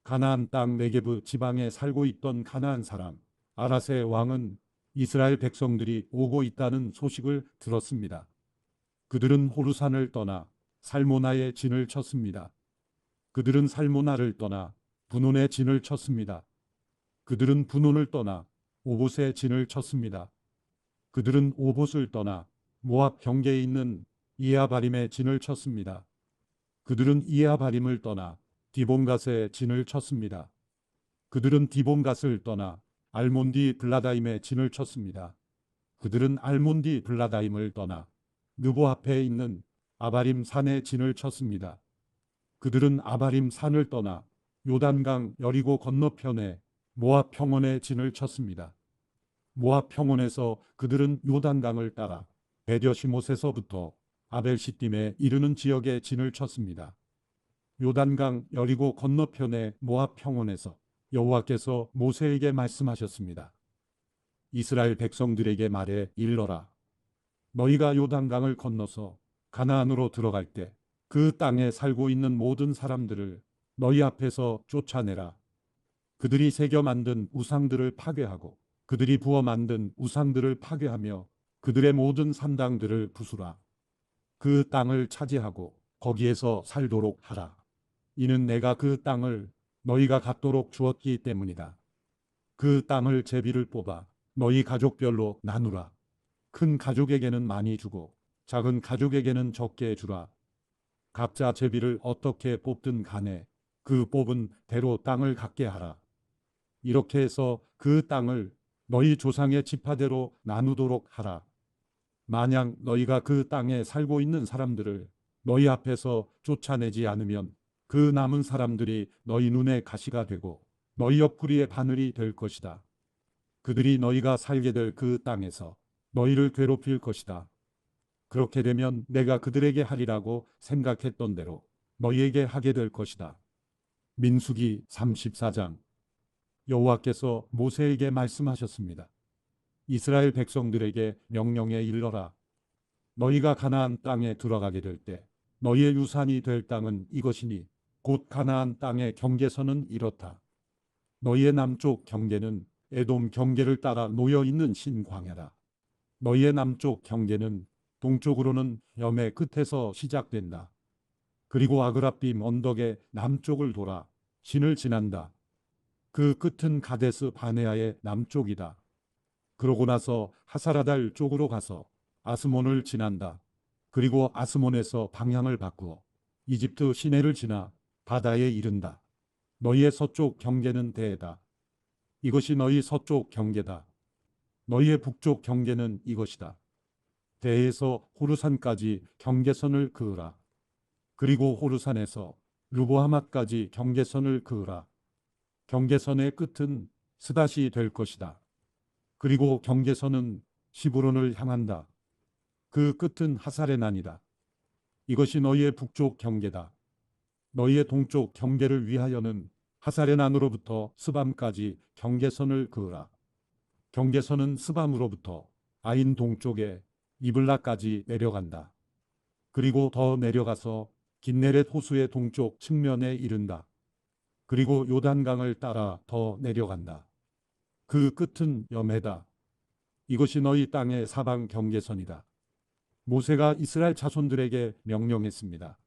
가나안 땅 네게브 지방에 살고 있던 가나안 사람 아라세 왕은 이스라엘 백성들이 오고 있다는 소식을 들었습니다. 그들은 호르산을 떠나 살모나에 진을 쳤습니다. 그들은 살모나를 떠나 분온에 진을 쳤습니다. 그들은 분온을 떠나 오봇에 진을 쳤습니다. 그들은 오봇을 떠나 모압 경계에 있는 이아바림에 진을 쳤습니다. 그들은 이아바림을 떠나 디본갓에 진을 쳤습니다. 그들은 디본갓을 떠나 알몬디 블라다임에 진을 쳤습니다. 그들은 알몬디 블라다임을 떠나 느보 앞에 있는 아바림 산에 진을 쳤습니다. 그들은 아바림 산을 떠나 요단강 여리고 건너편에 모압 평원에 진을 쳤습니다. 모압 평원에서 그들은 요단강을 따라 베려시못에서부터 아벨시딤에 이르는 지역에 진을 쳤습니다. 요단강 여리고 건너편의 모압 평원에서 여호와께서 모세에게 말씀하셨습니다. 이스라엘 백성들에게 말해 일러라. 너희가 요단강을 건너서 가나안으로 들어갈 때 그 땅에 살고 있는 모든 사람들을 너희 앞에서 쫓아내라. 그들이 새겨 만든 우상들을 파괴하고 그들이 부어 만든 우상들을 파괴하며 그들의 모든 산당들을 부수라. 그 땅을 차지하고 거기에서 살도록 하라. 이는 내가 그 땅을 너희가 갖도록 주었기 때문이다. 그 땅을 제비를 뽑아 너희 가족별로 나누라. 큰 가족에게는 많이 주고 작은 가족에게는 적게 주라. 각자 제비를 어떻게 뽑든 간에 그 뽑은 대로 땅을 갖게 하라. 이렇게 해서 그 땅을 너희 조상의 지파대로 나누도록 하라. 만약 너희가 그 땅에 살고 있는 사람들을 너희 앞에서 쫓아내지 않으면 그 남은 사람들이 너희 눈에 가시가 되고 너희 옆구리에 바늘이 될 것이다. 그들이 너희가 살게 될 그 땅에서 너희를 괴롭힐 것이다. 그렇게 되면 내가 그들에게 하리라고 생각했던 대로 너희에게 하게 될 것이다. 민수기 34장. 여호와께서 모세에게 말씀하셨습니다. 이스라엘 백성들에게 명령해 일러라. 너희가 가나안 땅에 들어가게 될 때 너희의 유산이 될 땅은 이것이니 곧 가나안 땅의 경계선은 이렇다. 너희의 남쪽 경계는 에돔 경계를 따라 놓여 있는 신광야라. 너희의 남쪽 경계는 동쪽으로는 염의 끝에서 시작된다. 그리고 아그라빔 언덕의 남쪽을 돌아 신을 지난다. 그 끝은 가데스 바네아의 남쪽이다. 그러고 나서 하사라달 쪽으로 가서 아스몬을 지난다. 그리고 아스몬에서 방향을 바꾸어 이집트 시내를 지나 바다에 이른다. 너희의 서쪽 경계는 대해다. 이것이 너희 서쪽 경계다. 너희의 북쪽 경계는 이것이다. 대에서 호르산까지 경계선을 그으라. 그리고 호르산에서 르보하맛까지 경계선을 그으라. 경계선의 끝은 스닷이 될 것이다. 그리고 경계선은 시브론을 향한다. 그 끝은 하사레난이다. 이것이 너희의 북쪽 경계다. 너희의 동쪽 경계를 위하여는 하사레난으로부터 스밤까지 경계선을 그으라. 경계선은 스밤으로부터 아인 동쪽에 이블라까지 내려간다. 그리고 더 내려가서 긴네렛 호수의 동쪽 측면에 이른다. 그리고 요단강을 따라 더 내려간다. 그 끝은 여메다. 이것이 너희 땅의 사방 경계선이다. 모세가 이스라엘 자손들에게 명령했습니다.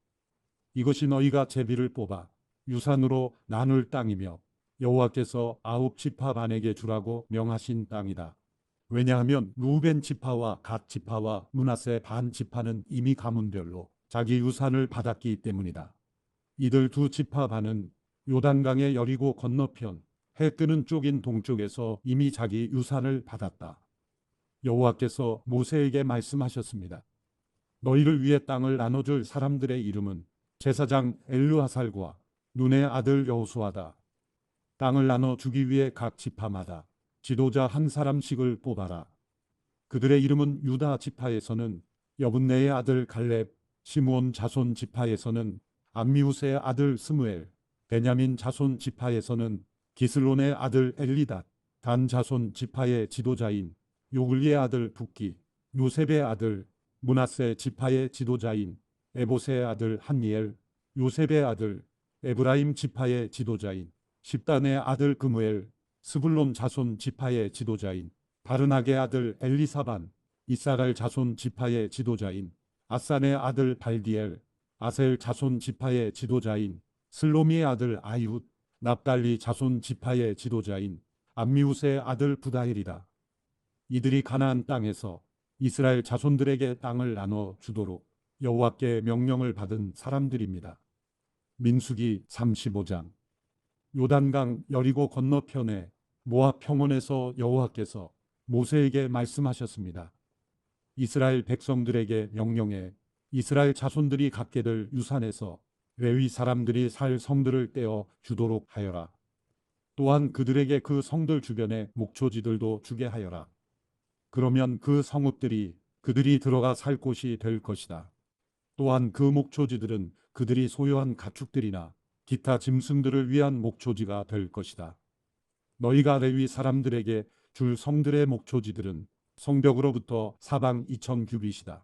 이것이 너희가 제비를 뽑아 유산으로 나눌 땅이며 여호와께서 아홉 지파 반에게 주라고 명하신 땅이다. 왜냐하면 루벤 지파와 갓 지파와 므낫세 반 지파는 이미 가문별로 자기 유산을 받았기 때문이다. 이들 두 지파 반은 요단강의 여리고 건너편 해 뜨는 쪽인 동쪽에서 이미 자기 유산을 받았다. 여호와께서 모세에게 말씀하셨습니다. 너희를 위해 땅을 나눠줄 사람들의 이름은 제사장 엘르하살과 눈의 아들 여호수아다. 땅을 나눠주기 위해 각 지파마다 지도자 한 사람씩을 뽑아라. 그들의 이름은 유다 지파에서는 여분네의 아들 갈렙, 시므온 자손 지파에서는 암미우스의 아들 스무엘, 베냐민 자손 지파에서는 기슬론의 아들 엘리닷, 단 자손 지파의 지도자인 요글리의 아들 붓기, 요셉의 아들 므낫세 지파의 지도자인 에보세의 아들 한니엘, 요셉의 아들 에브라임 지파의 지도자인 십단의 아들 그무엘, 스불론 자손 지파의 지도자인 바르낙의 아들 엘리사반, 이사갈 자손 지파의 지도자인 아산의 아들 발디엘, 아셀 자손 지파의 지도자인 슬로미의 아들 아이훗, 납달리 자손 지파의 지도자인 암미우스의 아들 부다헬이다. 이들이 가나안 땅에서 이스라엘 자손들에게 땅을 나눠 주도록 여호와께 명령을 받은 사람들입니다. 민수기 35장. 요단강 여리고 건너편에 모압 평원에서 여호와께서 모세에게 말씀하셨습니다. 이스라엘 백성들에게 명령해 이스라엘 자손들이 갖게 될 유산에서 레위 사람들이 살 성들을 떼어 주도록 하여라. 또한 그들에게 그 성들 주변에 목초지들도 주게 하여라. 그러면 그 성읍들이 그들이 들어가 살 곳이 될 것이다. 또한 그 목초지들은 그들이 소유한 가축들이나 기타 짐승들을 위한 목초지가 될 것이다. 너희가 레위 사람들에게 줄 성들의 목초지들은 성벽으로부터 사방 2000규빗이다.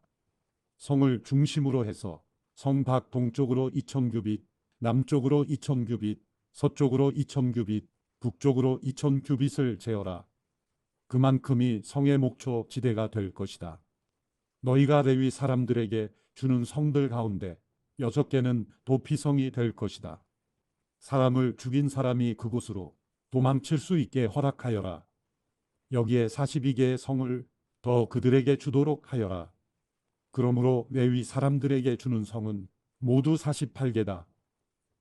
성을 중심으로 해서 성 밖 동쪽으로 2000규빗, 남쪽으로 2000규빗, 서쪽으로 2000규빗, 북쪽으로 2000규빗을 재어라. 그만큼이 성의 목초 지대가 될 것이다. 너희가 레위 사람들에게 주는 성들 가운데 6개는 도피성이 될 것이다. 사람을 죽인 사람이 그곳으로 도망칠 수 있게 허락하여라. 여기에 42개의 성을 더 그들에게 주도록 하여라. 그러므로 레위 사람들에게 주는 성은 모두 48개다.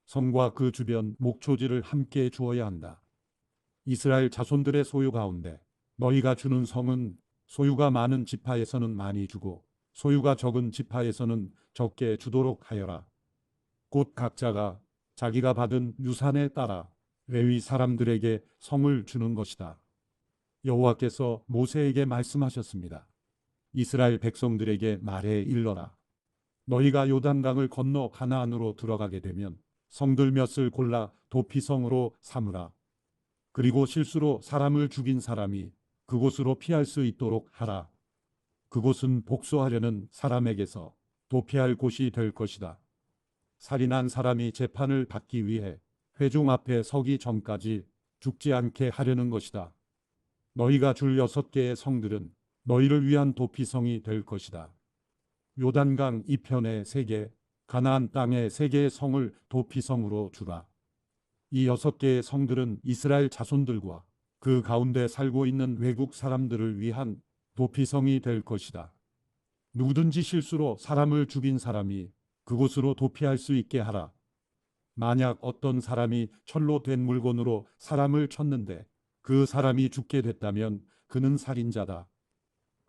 성과 그 주변 목초지를 함께 주어야 한다. 이스라엘 자손들의 소유 가운데 너희가 주는 성은 소유가 많은 지파에서는 많이 주고 소유가 적은 지파에서는 적게 주도록 하여라. 곧 각자가 자기가 받은 유산에 따라 레위 사람들에게 성을 주는 것이다. 여호와께서 모세에게 말씀하셨습니다. 이스라엘 백성들에게 말해 일러라. 너희가 요단강을 건너 가나안으로 들어가게 되면 성들 몇을 골라 도피성으로 삼으라. 그리고 실수로 사람을 죽인 사람이 그곳으로 피할 수 있도록 하라. 그곳은 복수하려는 사람에게서 도피할 곳이 될 것이다. 살인한 사람이 재판을 받기 위해 회중 앞에 서기 전까지 죽지 않게 하려는 것이다. 너희가 줄 6개의 성들은 너희를 위한 도피성이 될 것이다. 요단강 이편에 3개, 가나안 땅에 3개의 성을 도피성으로 주라. 이 6개의 성들은 이스라엘 자손들과 그 가운데 살고 있는 외국 사람들을 위한 도피성이 될 것이다. 누구든지 실수로 사람을 죽인 사람이 그곳으로 도피할 수 있게 하라. 만약 어떤 사람이 철로 된 물건으로 사람을 쳤는데 그 사람이 죽게 됐다면 그는 살인자다.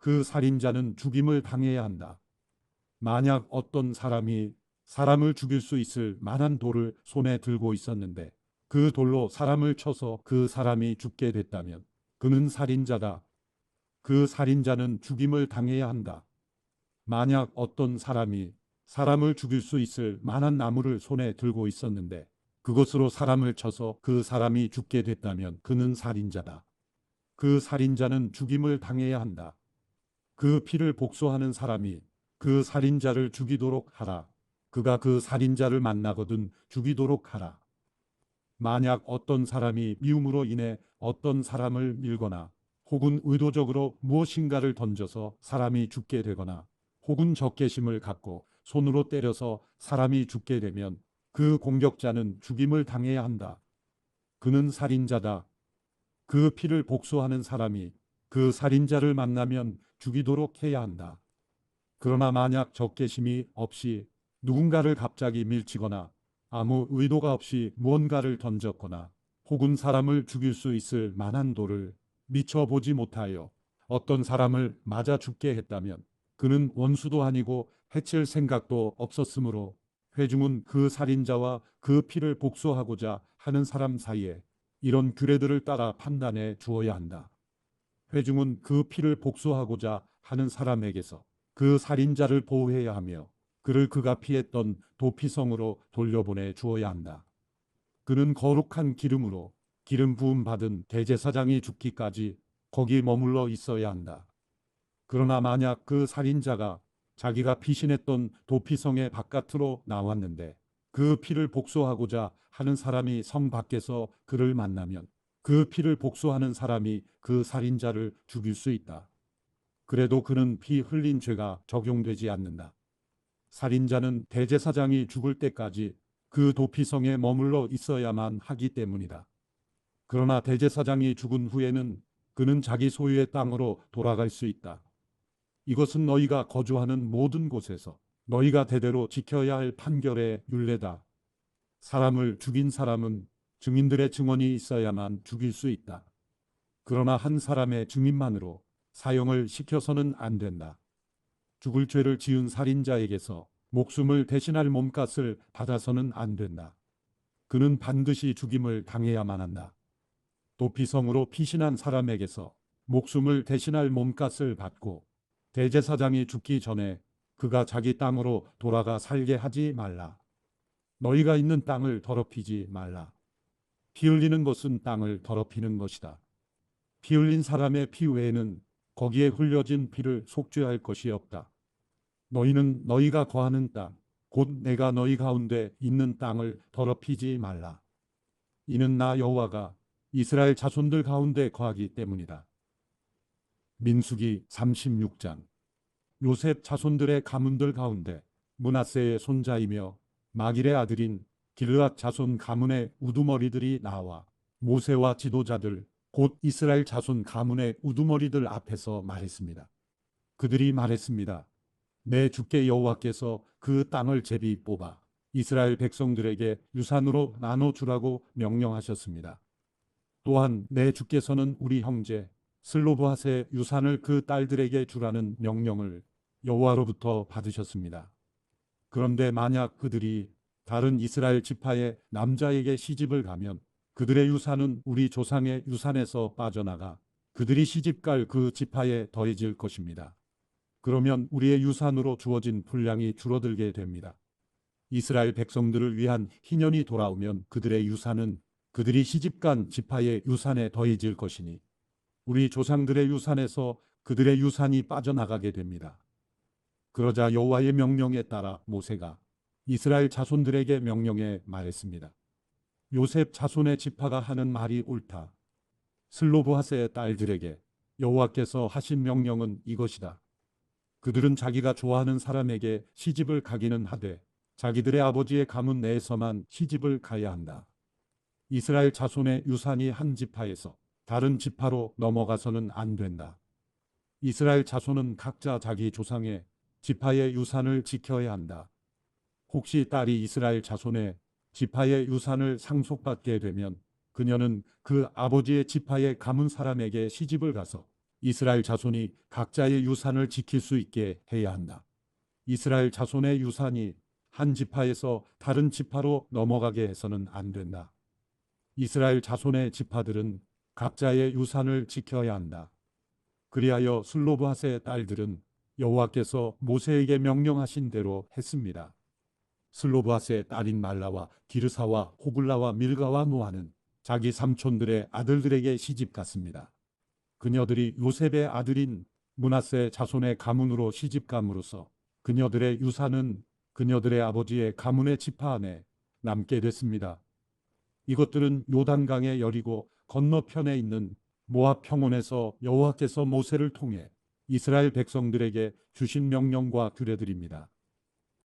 그 살인자는 죽임을 당해야 한다. 만약 어떤 사람이 사람을 죽일 수 있을 만한 돌을 손에 들고 있었는데 그 돌로 사람을 쳐서 그 사람이 죽게 됐다면 그는 살인자다. 그 살인자는 죽임을 당해야 한다. 만약 어떤 사람이 사람을 죽일 수 있을 만한 나무를 손에 들고 있었는데 그것으로 사람을 쳐서 그 사람이 죽게 됐다면 그는 살인자다. 그 살인자는 죽임을 당해야 한다. 그 피를 복수하는 사람이 그 살인자를 죽이도록 하라. 그가 그 살인자를 만나거든 죽이도록 하라. 만약 어떤 사람이 미움으로 인해 어떤 사람을 밀거나 혹은 의도적으로 무엇인가를 던져서 사람이 죽게 되거나 혹은 적개심을 갖고 손으로 때려서 사람이 죽게 되면 그 공격자는 죽임을 당해야 한다. 그는 살인자다. 그 피를 복수하는 사람이 그 살인자를 만나면 죽이도록 해야 한다. 그러나 만약 적개심이 없이 누군가를 갑자기 밀치거나 아무 의도가 없이 무언가를 던졌거나 혹은 사람을 죽일 수 있을 만한 돌을 미처 보지 못하여 어떤 사람을 맞아 죽게 했다면 그는 원수도 아니고 해칠 생각도 없었으므로 회중은 그 살인자와 그 피를 복수하고자 하는 사람 사이에 이런 규례들을 따라 판단해 주어야 한다. 회중은 그 피를 복수하고자 하는 사람에게서 그 살인자를 보호해야 하며 그를 그가 피했던 도피성으로 돌려보내 주어야 한다. 그는 거룩한 기름으로 기름 부음 받은 대제사장이 죽기까지 거기 머물러 있어야 한다. 그러나 만약 그 살인자가 자기가 피신했던 도피성의 바깥으로 나왔는데 그 피를 복수하고자 하는 사람이 성 밖에서 그를 만나면 그 피를 복수하는 사람이 그 살인자를 죽일 수 있다. 그래도 그는 피 흘린 죄가 적용되지 않는다. 살인자는 대제사장이 죽을 때까지 그 도피성에 머물러 있어야만 하기 때문이다. 그러나 대제사장이 죽은 후에는 그는 자기 소유의 땅으로 돌아갈 수 있다. 이것은 너희가 거주하는 모든 곳에서 너희가 대대로 지켜야 할 판결의 율례다. 사람을 죽인 사람은 증인들의 증언이 있어야만 죽일 수 있다. 그러나 한 사람의 증인만으로 사형을 시켜서는 안 된다. 죽을 죄를 지은 살인자에게서 목숨을 대신할 몸값을 받아서는 안 된다. 그는 반드시 죽임을 당해야만 한다. 도피성으로 피신한 사람에게서 목숨을 대신할 몸값을 받고 대제사장이 죽기 전에 그가 자기 땅으로 돌아가 살게 하지 말라. 너희가 있는 땅을 더럽히지 말라. 피 흘리는 것은 땅을 더럽히는 것이다. 피 흘린 사람의 피 외에는 거기에 흘려진 피를 속죄할 것이 없다. 너희는 너희가 거하는 땅, 곧 내가 너희 가운데 있는 땅을 더럽히지 말라. 이는 나 여호와가 이스라엘 자손들 가운데 거하기 때문이다. 민수기 36장. 요셉 자손들의 가문들 가운데 므낫세의 손자이며 마길의 아들인 길르앗 자손 가문의 우두머리들이 나와 모세와 지도자들 곧 이스라엘 자손 가문의 우두머리들 앞에서 말했습니다. 그들이 말했습니다. 내 주께 여호와께서 그 땅을 제비 뽑아 이스라엘 백성들에게 유산으로 나눠주라고 명령하셨습니다. 또한 내 주께서는 우리 형제 슬로브핫의 유산을 그 딸들에게 주라는 명령을 여호와로부터 받으셨습니다. 그런데 만약 그들이 다른 이스라엘 지파의 남자에게 시집을 가면 그들의 유산은 우리 조상의 유산에서 빠져나가 그들이 시집갈 그 지파에 더해질 것입니다. 그러면 우리의 유산으로 주어진 분량이 줄어들게 됩니다. 이스라엘 백성들을 위한 희년이 돌아오면 그들의 유산은 그들이 시집간 지파의 유산에 더해질 것이니 우리 조상들의 유산에서 그들의 유산이 빠져나가게 됩니다. 그러자 여호와의 명령에 따라 모세가 이스라엘 자손들에게 명령해 말했습니다. 요셉 자손의 지파가 하는 말이 옳다. 슬로브핫의 딸들에게 여호와께서 하신 명령은 이것이다. 그들은 자기가 좋아하는 사람에게 시집을 가기는 하되 자기들의 아버지의 가문 내에서만 시집을 가야 한다. 이스라엘 자손의 유산이 한 지파에서 다른 지파로 넘어가서는 안 된다. 이스라엘 자손은 각자 자기 조상의 지파의 유산을 지켜야 한다. 혹시 딸이 이스라엘 자손의 지파의 유산을 상속받게 되면 그녀는 그 아버지의 지파의 가문 사람에게 시집을 가서 이스라엘 자손이 각자의 유산을 지킬 수 있게 해야 한다. 이스라엘 자손의 유산이 한 지파에서 다른 지파로 넘어가게 해서는 안 된다. 이스라엘 자손의 지파들은 각자의 유산을 지켜야 한다. 그리하여 슬로브핫의 딸들은 여호와께서 모세에게 명령하신 대로 했습니다. 슬로브핫의 딸인 말라와 기르사와 호글라와 밀가와 노아는 자기 삼촌들의 아들들에게 시집 갔습니다. 그녀들이 요셉의 아들인 므낫세 자손의 가문으로 시집감으로써 그녀들의 유산은 그녀들의 아버지의 가문의 지파 안에 남게 됐습니다. 이것들은 요단강의 여리고 건너편에 있는 모압 평원에서 여호와께서 모세를 통해 이스라엘 백성들에게 주신 명령과 규례들입니다.